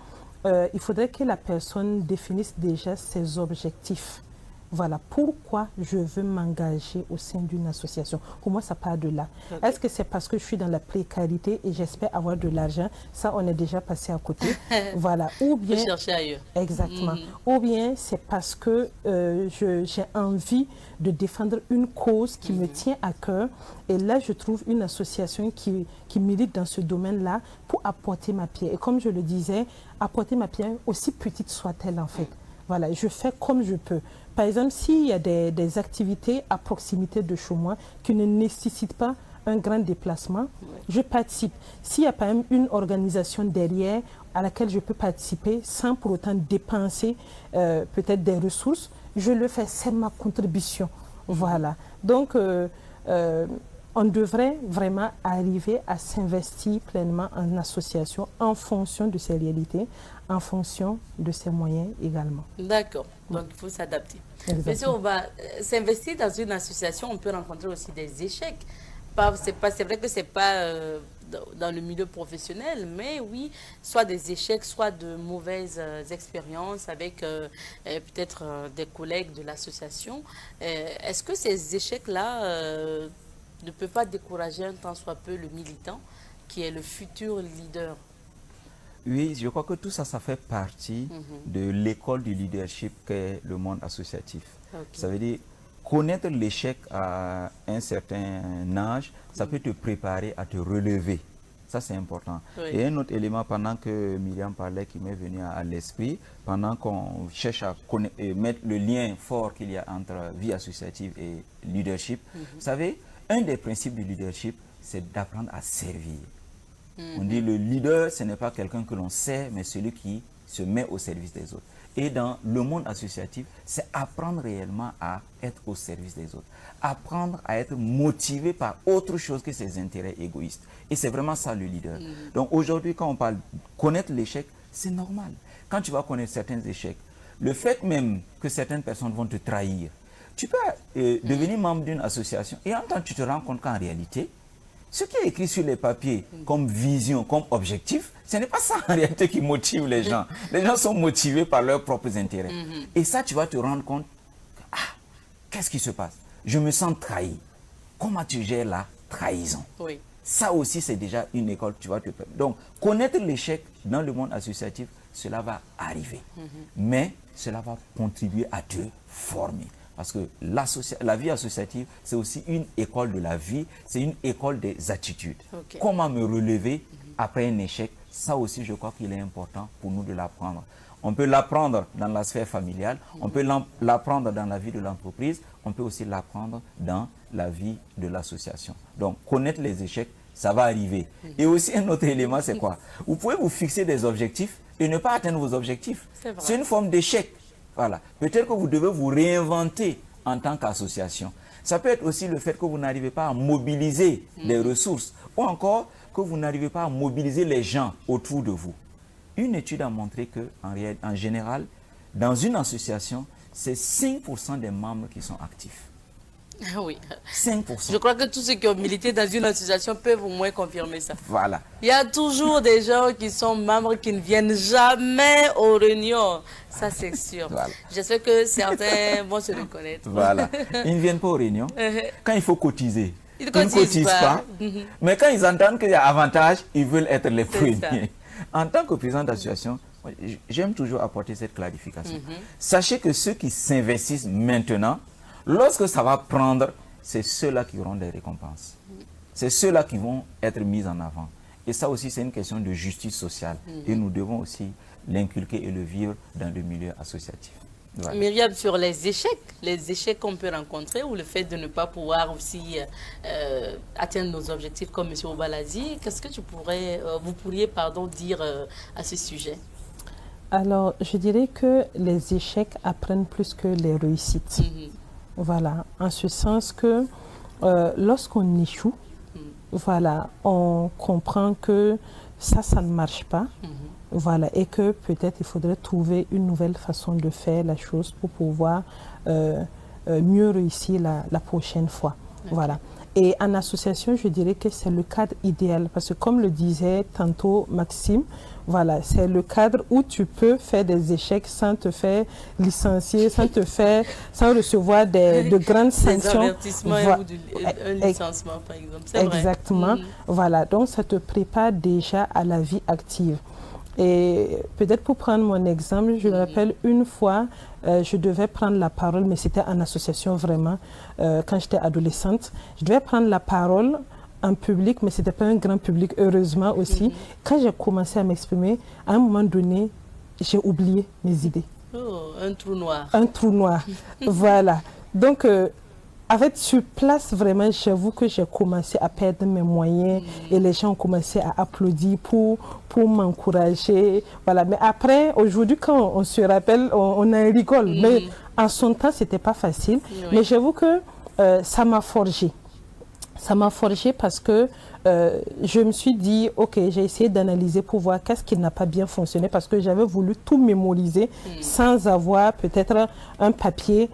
Speaker 3: il faudrait que la personne définisse déjà ses objectifs. Voilà, pourquoi je veux m'engager au sein d'une association. Pour moi, ça part de là. Okay. Est-ce que c'est parce que je suis dans la précarité et j'espère avoir de l'argent? Ça, on est déjà passé à côté. Voilà. Ou bien...
Speaker 1: chercher ailleurs.
Speaker 3: Exactement. Ou bien, c'est parce que j'ai envie de défendre une cause qui me tient à cœur. Et là, je trouve une association qui milite dans ce domaine-là pour apporter ma pierre. Et comme je le disais, apporter ma pierre, aussi petite soit-elle en fait. Voilà, je fais comme je peux. Par exemple, s'il y a des activités à proximité de chez moi qui ne nécessitent pas un grand déplacement, je participe. S'il y a par exemple une organisation derrière à laquelle je peux participer sans pour autant dépenser peut-être des ressources, je le fais, c'est ma contribution. Voilà. Donc, on devrait vraiment arriver à s'investir pleinement en association en fonction de ses réalités, en fonction de ses moyens également.
Speaker 1: D'accord, donc il faut s'adapter. Mais si on va s'investir dans une association, on peut rencontrer aussi des échecs. C'est vrai que ce n'est pas dans le milieu professionnel, mais oui, soit des échecs, soit de mauvaises expériences avec peut-être des collègues de l'association. Est-ce que ces échecs-là ne peuvent pas décourager un tant soit peu le militant qui est le futur leader?
Speaker 2: Oui, je crois que tout ça, ça fait partie de l'école du leadership qu'est le monde associatif. Okay. Ça veut dire, connaître l'échec à un certain âge, ça peut te préparer à te relever. Ça, c'est important. Oui. Et un autre élément, pendant que Myriam parlait, qui m'est venu à l'esprit, pendant qu'on cherche à mettre le lien fort qu'il y a entre vie associative et leadership, vous savez, un des principes du leadership, c'est d'apprendre à servir. On dit le leader, ce n'est pas quelqu'un que l'on sert, mais celui qui se met au service des autres. Et dans le monde associatif, c'est apprendre réellement à être au service des autres. Apprendre à être motivé par autre chose que ses intérêts égoïstes. Et c'est vraiment ça le leader. Donc aujourd'hui, quand on parle de connaître l'échec, c'est normal. Quand tu vas connaître certains échecs, le fait même que certaines personnes vont te trahir, tu peux devenir membre d'une association et en même temps tu te rends compte qu'en réalité, ce qui est écrit sur les papiers comme vision, comme objectif, ce n'est pas ça en réalité qui motive les gens. Les gens sont motivés par leurs propres intérêts. Et ça, tu vas te rendre compte, qu'est-ce qui se passe? Je me sens trahi. Comment tu gères la trahison? Oui. Ça aussi, c'est déjà une école que tu vas te permettre. Donc, connaître l'échec dans le monde associatif, cela va arriver. Mais cela va contribuer à te former. Parce que la vie associative, c'est aussi une école de la vie, c'est une école des attitudes. Okay. Comment me relever après un échec, ça aussi, je crois qu'il est important pour nous de l'apprendre. On peut l'apprendre dans la sphère familiale, on peut l'apprendre dans la vie de l'entreprise, on peut aussi l'apprendre dans la vie de l'association. Donc, connaître les échecs, ça va arriver. Et aussi, un autre élément, c'est quoi? Vous pouvez vous fixer des objectifs et ne pas atteindre vos objectifs. C'est une forme d'échec. Voilà. Peut-être que vous devez vous réinventer en tant qu'association. Ça peut être aussi le fait que vous n'arrivez pas à mobiliser les ressources ou encore que vous n'arrivez pas à mobiliser les gens autour de vous. Une étude a montré qu'en général, dans une association, c'est 5% des membres qui sont actifs.
Speaker 1: Oui.
Speaker 2: 5%.
Speaker 1: Je crois que tous ceux qui ont milité dans une association peuvent au moins confirmer ça.
Speaker 2: Voilà.
Speaker 1: Il y a toujours des gens qui sont membres qui ne viennent jamais aux réunions. Ça, c'est sûr. Voilà. J'espère que certains vont se reconnaître.
Speaker 2: Voilà. Ils ne viennent pas aux réunions. Quand il faut cotiser, ils ne cotisent pas. Mais quand ils entendent qu'il y a avantage, ils veulent être les premiers. En tant que président d'association, j'aime toujours apporter cette clarification. Sachez que ceux qui s'investissent maintenant, lorsque ça va prendre, c'est ceux-là qui auront des récompenses. C'est ceux-là qui vont être mis en avant. Et ça aussi, c'est une question de justice sociale. Et nous devons aussi l'inculquer et le vivre dans le milieu associatif. Voilà.
Speaker 1: Myriam, sur les échecs qu'on peut rencontrer ou le fait de ne pas pouvoir aussi atteindre nos objectifs comme M. Obalazi, qu'est-ce que vous pourriez dire à ce sujet?
Speaker 3: Alors, je dirais que les échecs apprennent plus que les réussites. Voilà, en ce sens que lorsqu'on échoue, voilà, on comprend que ça ne marche pas. Voilà, et que peut-être il faudrait trouver une nouvelle façon de faire la chose pour pouvoir mieux réussir la prochaine fois. Okay. Voilà. Et en association, je dirais que c'est le cadre idéal parce que comme le disait tantôt Maxime, voilà, c'est le cadre où tu peux faire des échecs sans te faire licencier, sans recevoir de grandes sanctions.
Speaker 1: Des avertissements ou un licenciement, par exemple. C'est vrai.
Speaker 3: Exactement. Voilà, donc ça te prépare déjà à la vie active. Et peut-être pour prendre mon exemple, je me rappelle une fois, je devais prendre la parole, mais c'était en association vraiment, quand j'étais adolescente. Je devais prendre la parole en public, mais ce n'était pas un grand public, heureusement aussi. Quand j'ai commencé à m'exprimer, à un moment donné, j'ai oublié mes idées.
Speaker 1: Oh, un trou noir.
Speaker 3: Un trou noir, voilà. Donc, en fait, sur place, vraiment, j'avoue que j'ai commencé à perdre mes moyens et les gens ont commencé à applaudir pour m'encourager. Voilà. Mais après, aujourd'hui, quand on se rappelle, on en rigole. Mais en son temps, ce n'était pas facile. Oui. Mais j'avoue que ça m'a forgé. Ça m'a forgé parce que je me suis dit, ok, j'ai essayé d'analyser pour voir qu'est-ce qui n'a pas bien fonctionné parce que j'avais voulu tout mémoriser sans avoir peut-être un papier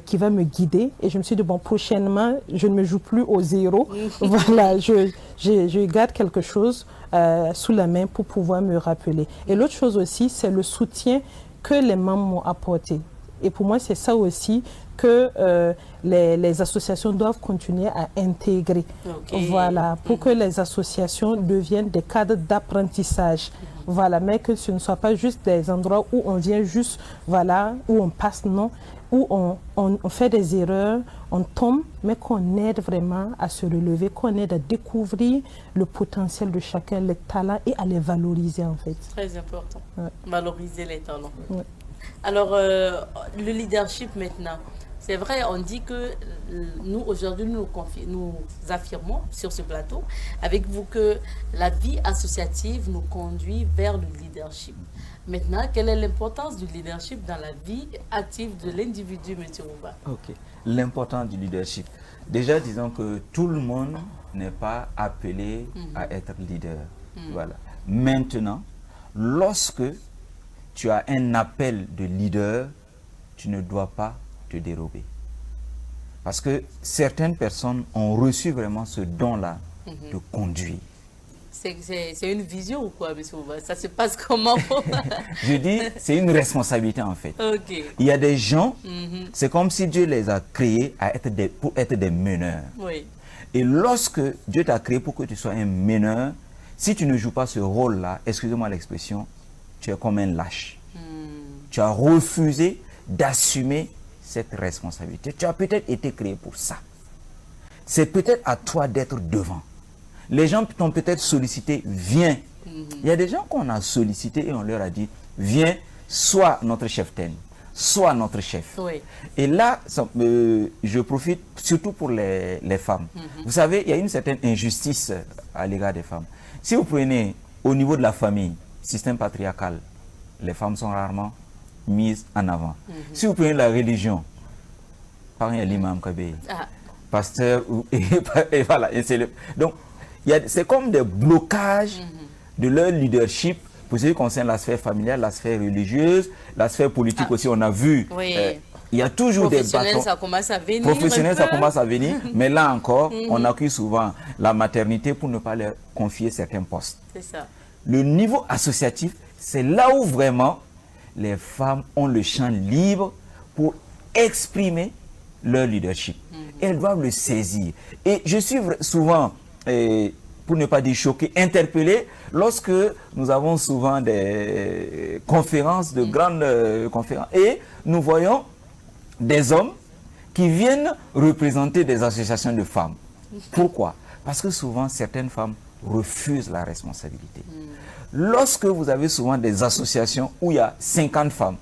Speaker 3: qui va me guider. Et je me suis dit, bon, prochainement, je ne me joue plus au zéro. Voilà, je garde quelque chose sous la main pour pouvoir me rappeler. Et l'autre chose aussi, c'est le soutien que les membres m'ont apporté. Et pour moi, c'est ça aussi que les associations doivent continuer à intégrer. Okay. Voilà, pour que les associations deviennent des cadres d'apprentissage. Voilà, mais que ce ne soit pas juste des endroits où on vient juste, voilà, où on passe, non, où on fait des erreurs, on tombe, mais qu'on aide vraiment à se relever, qu'on aide à découvrir le potentiel de chacun, les talents et à les valoriser en fait.
Speaker 1: Très important, valoriser les talents. Ouais. Alors, le leadership maintenant, c'est vrai, on dit que nous, aujourd'hui, nous affirmons sur ce plateau, avec vous, que la vie associative nous conduit vers le leadership. Maintenant, quelle est l'importance du leadership dans la vie active de l'individu, M. Rouba?
Speaker 2: Ok, l'importance du leadership. Déjà, disons que tout le monde n'est pas appelé à être leader. Voilà. Maintenant, lorsque tu as un appel de leader, tu ne dois pas te dérober. Parce que certaines personnes ont reçu vraiment ce don-là de conduire.
Speaker 1: C'est une vision ou quoi, M. Ouba? Ça se passe comment?
Speaker 2: Je dis, c'est une responsabilité en fait.
Speaker 1: Okay.
Speaker 2: Il y a des gens, c'est comme si Dieu les a créés pour être des meneurs.
Speaker 1: Oui.
Speaker 2: Et lorsque Dieu t'a créé pour que tu sois un meneur, si tu ne joues pas ce rôle-là, excusez-moi l'expression, tu es comme un lâche. Tu as refusé d'assumer cette responsabilité. Tu as peut-être été créé pour ça. C'est peut-être à toi d'être devant. Les gens t'ont peut-être sollicité, viens. Il y a des gens qu'on a sollicités et on leur a dit, viens, sois notre chef-taine, sois notre chef.
Speaker 1: Oui.
Speaker 2: Et là, je profite surtout pour les femmes. Vous savez, il y a une certaine injustice à l'égard des femmes. Si vous prenez au niveau de la famille, système patriarcal, les femmes sont rarement mises en avant. Si vous prenez la religion, par exemple, l'imam Kabé, pasteur, et voilà. Donc, c'est comme des blocages de leur leadership pour ce qui concerne la sphère familiale, la sphère religieuse, la sphère politique aussi, on a vu.
Speaker 1: Oui.
Speaker 2: Il y a toujours des bâtons.
Speaker 1: Ça commence à venir.
Speaker 2: Professionnel, ça commence à venir. Mais là encore, on accuse souvent la maternité pour ne pas leur confier certains postes.
Speaker 1: C'est ça.
Speaker 2: Le niveau associatif, c'est là où vraiment les femmes ont le champ libre pour exprimer leur leadership. Elles doivent le saisir. Et je suis souvent, pour ne pas dire choqué, interpellé lorsque nous avons souvent des conférences, de grandes conférences, et nous voyons des hommes qui viennent représenter des associations de femmes. Pourquoi? Parce que souvent, certaines femmes refusent la responsabilité. Lorsque vous avez souvent des associations où il y a 50 femmes,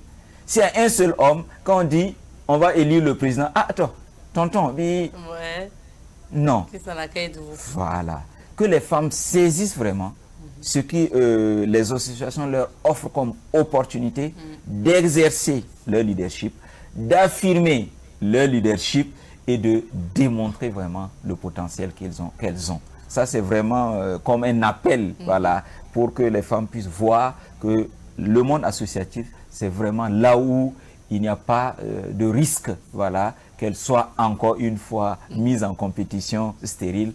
Speaker 2: S'il y a un seul homme, quand on dit on va élire le président, ah attends, tonton,
Speaker 1: Ouais.
Speaker 2: non.
Speaker 1: Que ça n'a qu'à être vous.
Speaker 2: Voilà. Que les femmes saisissent vraiment ce que les associations leur offrent comme opportunité d'exercer leur leadership, d'affirmer leur leadership et de démontrer vraiment le potentiel qu'elles ont. Ça, c'est vraiment comme un appel, voilà, pour que les femmes puissent voir que le monde associatif, c'est vraiment là où il n'y a pas de risque, voilà, qu'elles soient encore une fois mises en compétition stérile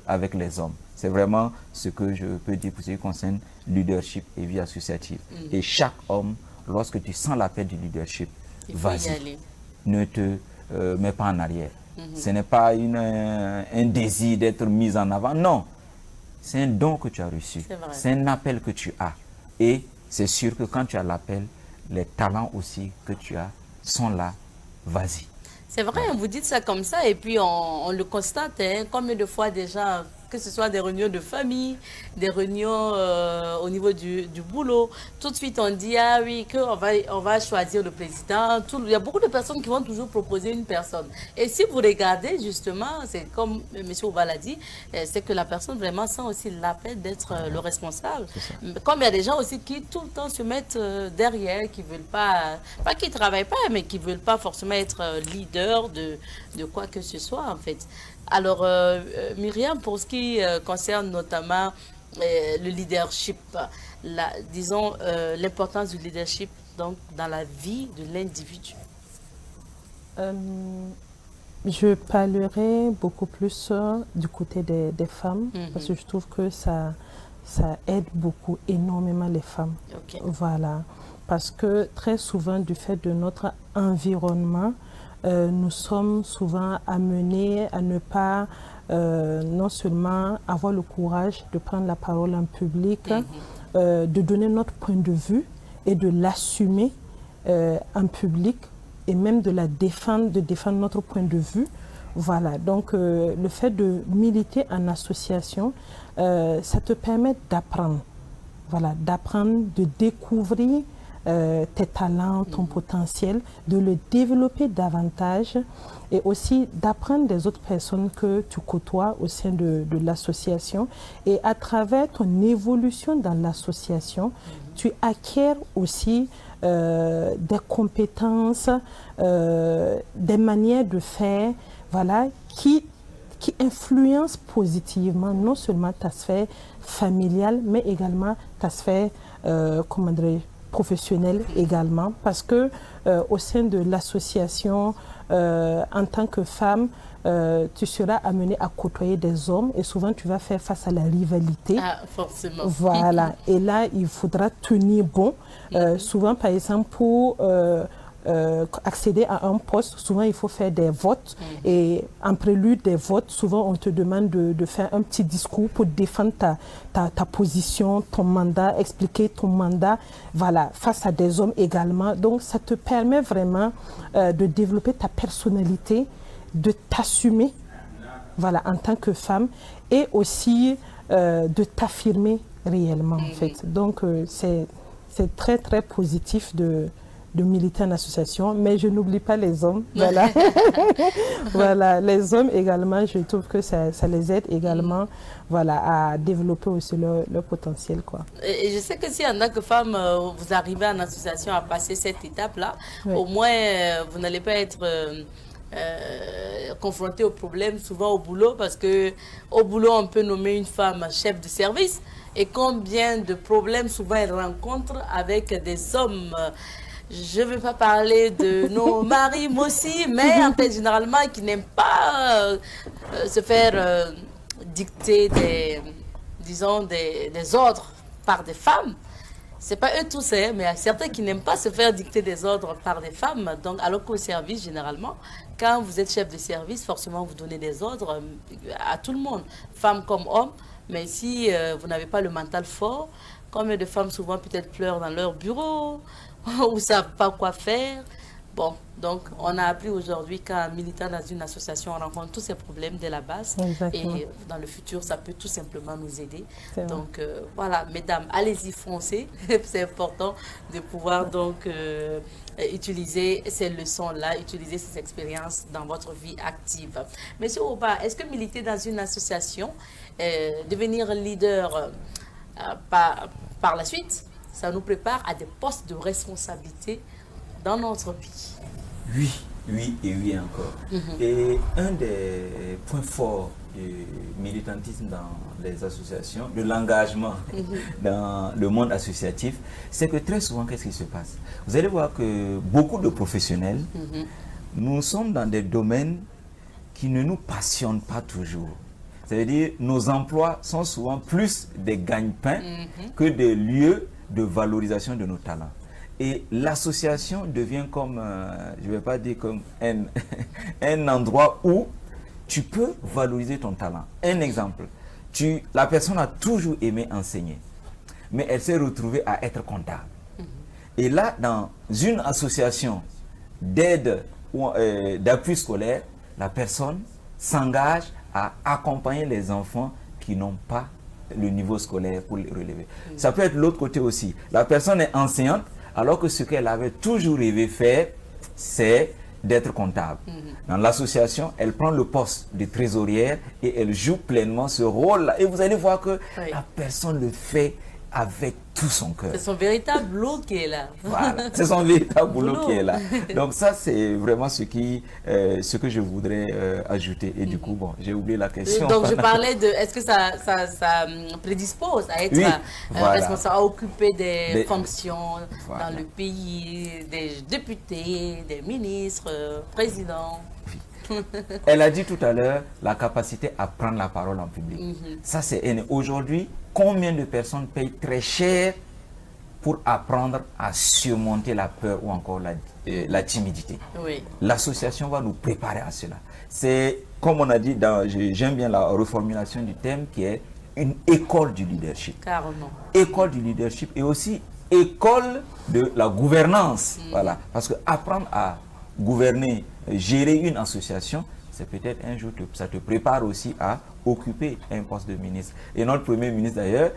Speaker 2: avec les hommes. C'est vraiment ce que je peux dire pour ce qui concerne leadership et vie associative. Et chaque homme, lorsque tu sens l'appel du leadership, vas-y, ne te mets pas en arrière. Ce n'est pas un désir d'être mis en avant, non. C'est un don que tu as reçu, c'est un appel que tu as. Et c'est sûr que quand tu as l'appel, les talents aussi que tu as sont là, vas-y.
Speaker 1: C'est vrai, vous dites ça comme ça et puis on le constate, hein, combien de fois déjà, que ce soit des réunions de famille, des réunions au niveau du boulot, tout de suite on dit, ah oui, on va choisir le président. Il y a beaucoup de personnes qui vont toujours proposer une personne. Et si vous regardez justement, c'est comme M. Ouva l'a dit, c'est que la personne vraiment sent aussi l'appel d'être le responsable. Comme il y a des gens aussi qui tout le temps se mettent derrière, qui ne veulent pas qui ne travaillent pas, mais qui ne veulent pas forcément être leader de quoi que ce soit en fait. Alors, Myriam, pour ce qui concerne notamment le leadership, disons l'importance du leadership donc, dans la vie de l'individu.
Speaker 3: Je parlerai beaucoup plus du côté des femmes, parce que je trouve que ça aide beaucoup, énormément les femmes.
Speaker 1: Okay.
Speaker 3: Voilà. Parce que très souvent, du fait de notre environnement, nous sommes souvent amenés à ne pas non seulement avoir le courage de prendre la parole en public, de donner notre point de vue et de l'assumer en public et même de défendre notre point de vue. Voilà, donc le fait de militer en association, ça te permet d'apprendre, voilà, d'apprendre, de découvrir tes talents, ton potentiel, de le développer davantage et aussi d'apprendre des autres personnes que tu côtoies au sein de l'association. Et à travers ton évolution dans l'association, tu acquiers aussi des compétences, des manières de faire, voilà, qui influencent positivement non seulement ta sphère familiale, mais également ta sphère, comment dirais-je, professionnelle également, parce que au sein de l'association, en tant que femme, tu seras amenée à côtoyer des hommes et souvent tu vas faire face à la rivalité.
Speaker 1: Ah, forcément.
Speaker 3: Voilà, et là il faudra tenir bon. Souvent par exemple pour accéder à un poste, souvent il faut faire des votes et en prélude des votes, souvent on te demande de faire un petit discours pour défendre ta position, ton mandat, expliquer ton mandat, voilà, face à des hommes également. Donc ça te permet vraiment de développer ta personnalité, de t'assumer, voilà, en tant que femme et aussi de t'affirmer réellement en fait. Donc c'est très très positif de militer en association, mais je n'oublie pas les hommes. Voilà. Voilà, les hommes également, je trouve que ça les aide également, voilà, à développer aussi leur potentiel, quoi.
Speaker 1: Et je sais que si en tant que femme, vous arrivez en association à passer cette étape-là, au moins vous n'allez pas être confronté au problème souvent au boulot, parce que au boulot on peut nommer une femme chef de service, et combien de problèmes souvent elle rencontre avec des hommes. Je ne veux pas parler de nos maris aussi, mais en fait, généralement, qui n'aiment pas se faire dicter des ordres par des femmes. Ce n'est pas eux tous, hein, mais il y a certains qui n'aiment pas se faire dicter des ordres par des femmes. Donc, alors qu'au service, généralement, quand vous êtes chef de service, forcément, vous donnez des ordres à tout le monde, femmes comme hommes. Mais si vous n'avez pas le mental fort, combien de femmes souvent peut-être pleurent dans leur bureau ou ne savent pas quoi faire. Bon, donc on a appris aujourd'hui qu'un militant dans une association, on rencontre tous ces problèmes dès la base.
Speaker 3: Exactement.
Speaker 1: Et dans le futur, ça peut tout simplement nous aider.
Speaker 3: C'est
Speaker 1: Donc voilà, mesdames, allez-y, foncez. C'est important de pouvoir donc utiliser ces leçons-là, utiliser ces expériences dans votre vie active. Monsieur Oba, est-ce que militer dans une association, devenir leader par la suite, ça nous prépare à des postes de responsabilité dans notre vie?
Speaker 2: Oui, oui et oui encore. Et un des points forts du militantisme dans les associations, de l'engagement dans le monde associatif, c'est que très souvent, qu'est-ce qui se passe? Vous allez voir que beaucoup de professionnels, nous sommes dans des domaines qui ne nous passionnent pas toujours. C'est-à-dire, nos emplois sont souvent plus des gagne-pains que des lieux de valorisation de nos talents. Et l'association devient comme, je ne vais pas dire comme un endroit où tu peux valoriser ton talent. Un exemple, la personne a toujours aimé enseigner, mais elle s'est retrouvée à être comptable. Et là, dans une association d'aide ou d'appui scolaire, la personne s'engage à accompagner les enfants qui n'ont pas le niveau scolaire pour les relever. Ça peut être l'autre côté aussi. La personne est enseignante, alors que ce qu'elle avait toujours rêvé faire, c'est d'être comptable. Dans l'association, elle prend le poste de trésorière et elle joue pleinement ce rôle-là. Et vous allez voir que la personne le fait avec tout son cœur.
Speaker 1: C'est son véritable boulot qui est là.
Speaker 2: Voilà, c'est son véritable boulot qui est là. Donc ça, c'est vraiment ce que je voudrais ajouter. Et du coup, bon, j'ai oublié la question.
Speaker 1: Donc je parlais de, est-ce que ça prédispose à être responsable, à occuper des fonctions dans le pays, des députés, des ministres, présidents?
Speaker 2: Elle a dit tout à l'heure la capacité à prendre la parole en public. Ça, c'est aujourd'hui, combien de personnes payent très cher pour apprendre à surmonter la peur ou encore la timidité? L'association va nous préparer à cela. C'est, comme on a dit, j'aime bien la reformulation du thème, qui est une école du leadership.
Speaker 1: Carrément.
Speaker 2: École du leadership et aussi école de la gouvernance. Voilà. Parce que apprendre à gouverner, gérer une association, c'est peut-être un jour, ça te prépare aussi à occuper un poste de ministre. Et notre premier ministre d'ailleurs,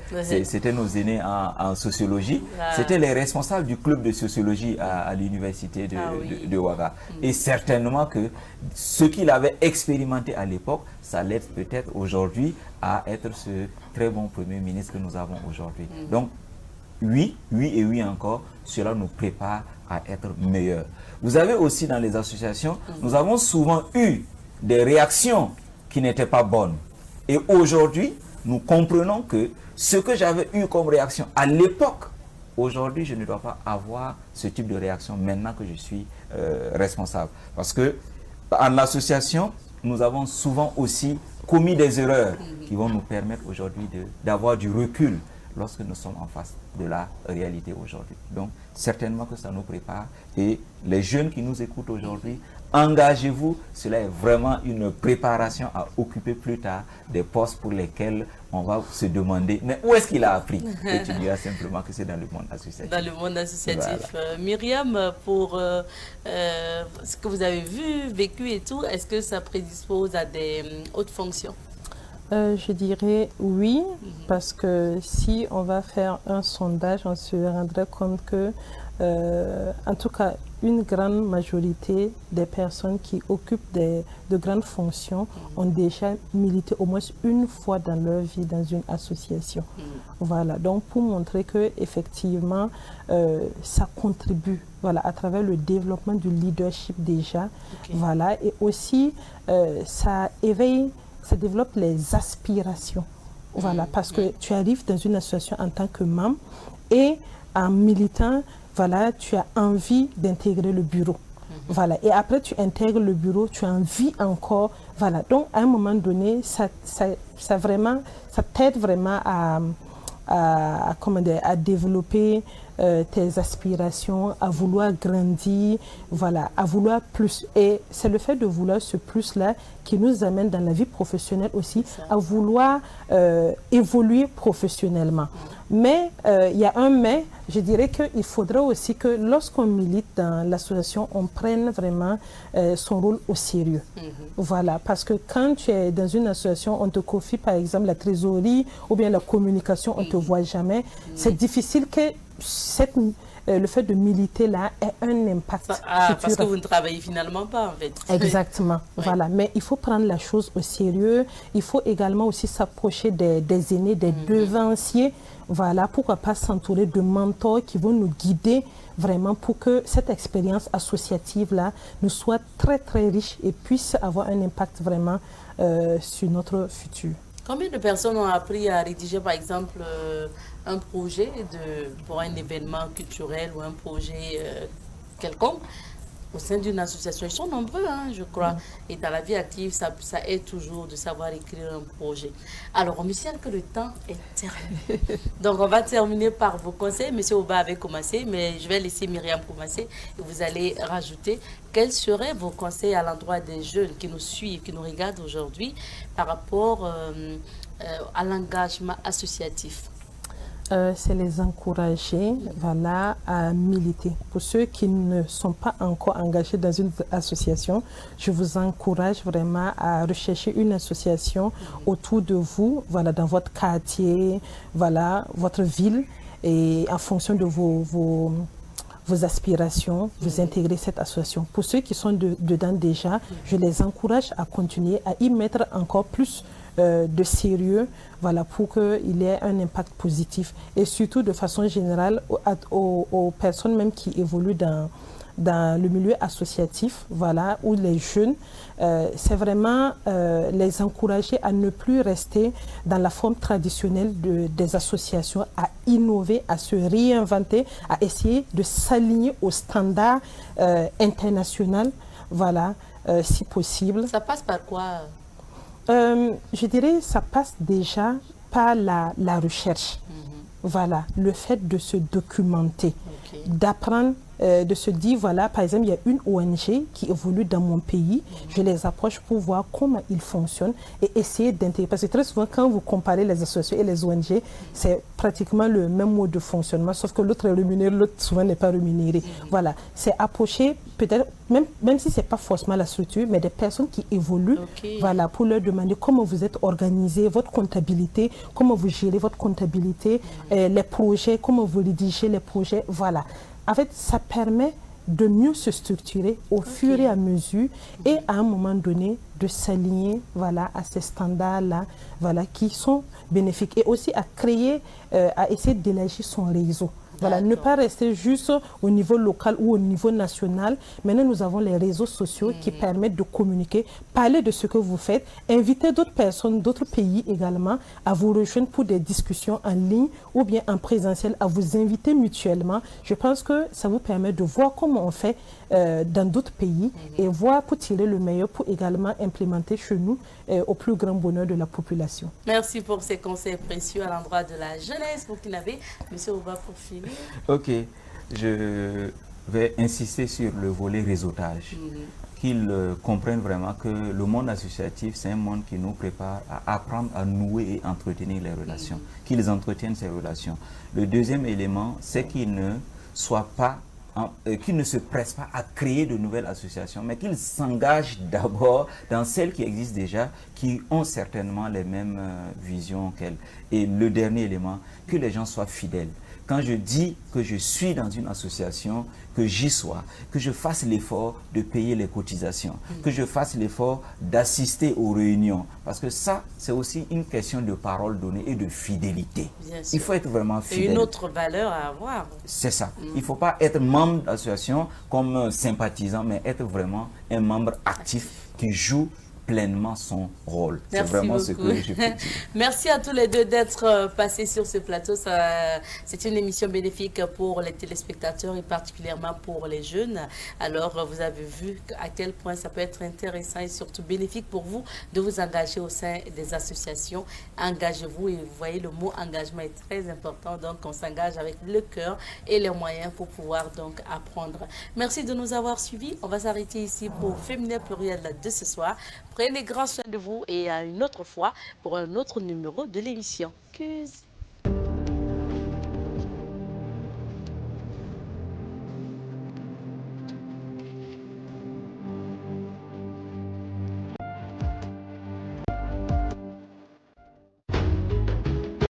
Speaker 2: c'était nos aînés en sociologie, c'était les responsables du club de sociologie à l'université de Ouaga. Et certainement que ce qu'il avait expérimenté à l'époque, ça l'aide peut-être aujourd'hui à être ce très bon premier ministre que nous avons aujourd'hui. Donc, oui, oui et oui encore, cela nous prépare à être meilleurs. Vous avez aussi dans les associations, nous avons souvent eu des réactions qui n'étaient pas bonnes. Et aujourd'hui, nous comprenons que ce que j'avais eu comme réaction à l'époque, aujourd'hui, je ne dois pas avoir ce type de réaction maintenant que je suis responsable. Parce que en association, nous avons souvent aussi commis des erreurs qui vont nous permettre aujourd'hui d'avoir du recul lorsque nous sommes en face de la réalité aujourd'hui. Donc, certainement que ça nous prépare. Et les jeunes qui nous écoutent aujourd'hui, engagez-vous. Cela est vraiment une préparation à occuper plus tard des postes pour lesquels on va se demander, mais où est-ce qu'il a appris? Et tu diras simplement que c'est dans le monde associatif. Dans
Speaker 1: le monde associatif. Voilà. Myriam, pour ce que vous avez vu, vécu et tout, est-ce que ça prédispose à des hautes fonctions?
Speaker 3: Je dirais oui, parce que si on va faire un sondage, on se rendrait compte que, en tout cas, une grande majorité des personnes qui occupent de grandes fonctions ont déjà milité au moins une fois dans leur vie dans une association. Voilà, donc pour montrer que effectivement ça contribue, voilà, à travers le développement du leadership déjà, voilà, et aussi ça éveille, ça développe les aspirations, voilà, parce que tu arrives dans une association en tant que membre et en militant, voilà, tu as envie d'intégrer le bureau. Voilà, et après tu intègres le bureau, tu as envie encore, voilà. Donc à un moment donné, ça t'aide vraiment à développer tes aspirations, à vouloir grandir, voilà, à vouloir plus. Et c'est le fait de vouloir ce plus-là qui nous amène dans la vie professionnelle aussi, à vouloir évoluer professionnellement. Mais il y a un mais, je dirais qu'il faudra aussi que lorsqu'on milite dans l'association, on prenne vraiment son rôle au sérieux. Voilà, parce que quand tu es dans une association, on te confie par exemple la trésorerie ou bien la communication, on ne te voit jamais. C'est difficile que le fait de militer là ait un impact futur.
Speaker 1: Parce que vous ne travaillez finalement pas en fait.
Speaker 3: Exactement, voilà. Mais il faut prendre la chose au sérieux. Il faut également aussi s'approcher des aînés, des devanciers. Voilà, pourquoi pas s'entourer de mentors qui vont nous guider vraiment pour que cette expérience associative-là nous soit très très riche et puisse avoir un impact vraiment sur notre futur.
Speaker 1: Combien de personnes ont appris à rédiger par exemple un projet pour un événement culturel ou un projet quelconque au sein d'une association? Ils sont nombreux, hein, je crois. Et dans la vie active, ça aide toujours de savoir écrire un projet. Alors, on me signale que le temps est terminé. Donc, on va terminer par vos conseils. Monsieur Oba avait commencé, mais je vais laisser Myriam commencer. Et vous allez rajouter quels seraient vos conseils à l'endroit des jeunes qui nous suivent, qui nous regardent aujourd'hui par rapport à l'engagement associatif.
Speaker 3: C'est les encourager, voilà, à militer. Pour ceux qui ne sont pas encore engagés dans une association, je vous encourage vraiment à rechercher une association autour de vous, voilà, dans votre quartier, voilà, votre ville, et en fonction de vos aspirations, vous intégrez cette association. Pour ceux qui sont dedans déjà, je les encourage à continuer, à y mettre encore plus de sérieux, voilà, pour qu'il y ait un impact positif. Et surtout, de façon générale, aux personnes même qui évoluent dans le milieu associatif, voilà, ou les jeunes, c'est vraiment les encourager à ne plus rester dans la forme traditionnelle des associations, à innover, à se réinventer, à essayer de s'aligner aux standards internationaux, voilà, si possible.
Speaker 1: Ça passe par quoi?
Speaker 3: Je dirais ça passe déjà par la recherche. Voilà, le fait de se documenter, d'apprendre, de se dire, voilà, par exemple, il y a une ONG qui évolue dans mon pays, je les approche pour voir comment ils fonctionnent et essayer d'intégrer. Parce que très souvent, quand vous comparez les associations et les ONG, c'est pratiquement le même mode de fonctionnement, sauf que l'autre est rémunéré, l'autre souvent n'est pas rémunéré. Voilà, c'est approcher, peut-être, même si ce n'est pas forcément la structure, mais des personnes qui évoluent, voilà, pour leur demander comment vous êtes organisé, votre comptabilité, comment vous gérez votre comptabilité, les projets, comment vous rédigez les projets, voilà. En fait, ça permet de mieux se structurer au fur et à mesure et à un moment donné de s'aligner, voilà, à ces standards-là, voilà, qui sont bénéfiques. Et aussi à créer, à essayer d'élargir son réseau. Voilà, ne pas rester juste au niveau local ou au niveau national. Maintenant, nous avons les réseaux sociaux qui permettent de communiquer, parler de ce que vous faites, inviter d'autres personnes, d'autres pays également à vous rejoindre pour des discussions en ligne ou bien en présentiel, à vous inviter mutuellement. Je pense que ça vous permet de voir comment on fait dans d'autres pays et voir pour tirer le meilleur pour également implémenter chez nous au plus grand bonheur de la population.
Speaker 1: Merci pour ces conseils précieux à l'endroit de la jeunesse burkinabé. Monsieur Oba, pour finir.
Speaker 2: Ok, je vais insister sur le volet réseautage. Qu'ils comprennent vraiment que le monde associatif, c'est un monde qui nous prépare à apprendre à nouer et entretenir les relations. Qu'ils entretiennent ces relations. Le deuxième élément, c'est qu'ils ne soient pas qu'ils ne se pressent pas à créer de nouvelles associations, mais qu'ils s'engagent d'abord dans celles qui existent déjà, qui ont certainement les mêmes visions qu'elles. Et le dernier élément, que les gens soient fidèles. Quand je dis que je suis dans une association, que j'y sois, que je fasse l'effort de payer les cotisations, que je fasse l'effort d'assister aux réunions. Parce que ça, c'est aussi une question de parole donnée et de fidélité. Il faut être vraiment fidèle.
Speaker 1: C'est une autre valeur à avoir.
Speaker 2: C'est ça. Il ne faut pas être membre d'association comme sympathisant, mais être vraiment un membre actif qui joue pleinement son rôle. C'est
Speaker 1: Merci
Speaker 2: vraiment
Speaker 1: beaucoup.
Speaker 2: ce que je peux dire.
Speaker 1: Merci à tous les deux d'être passés sur ce plateau. C'est une émission bénéfique pour les téléspectateurs et particulièrement pour les jeunes. Alors, vous avez vu à quel point ça peut être intéressant et surtout bénéfique pour vous de vous engager au sein des associations. Engagez-vous et vous voyez, le mot engagement est très important. Donc, on s'engage avec le cœur et les moyens pour pouvoir donc apprendre. Merci de nous avoir suivis. On va s'arrêter ici pour Féminin Pluriel de ce soir. Prenez grand soin de vous et à une autre fois pour un autre numéro de l'émission. Tschüss.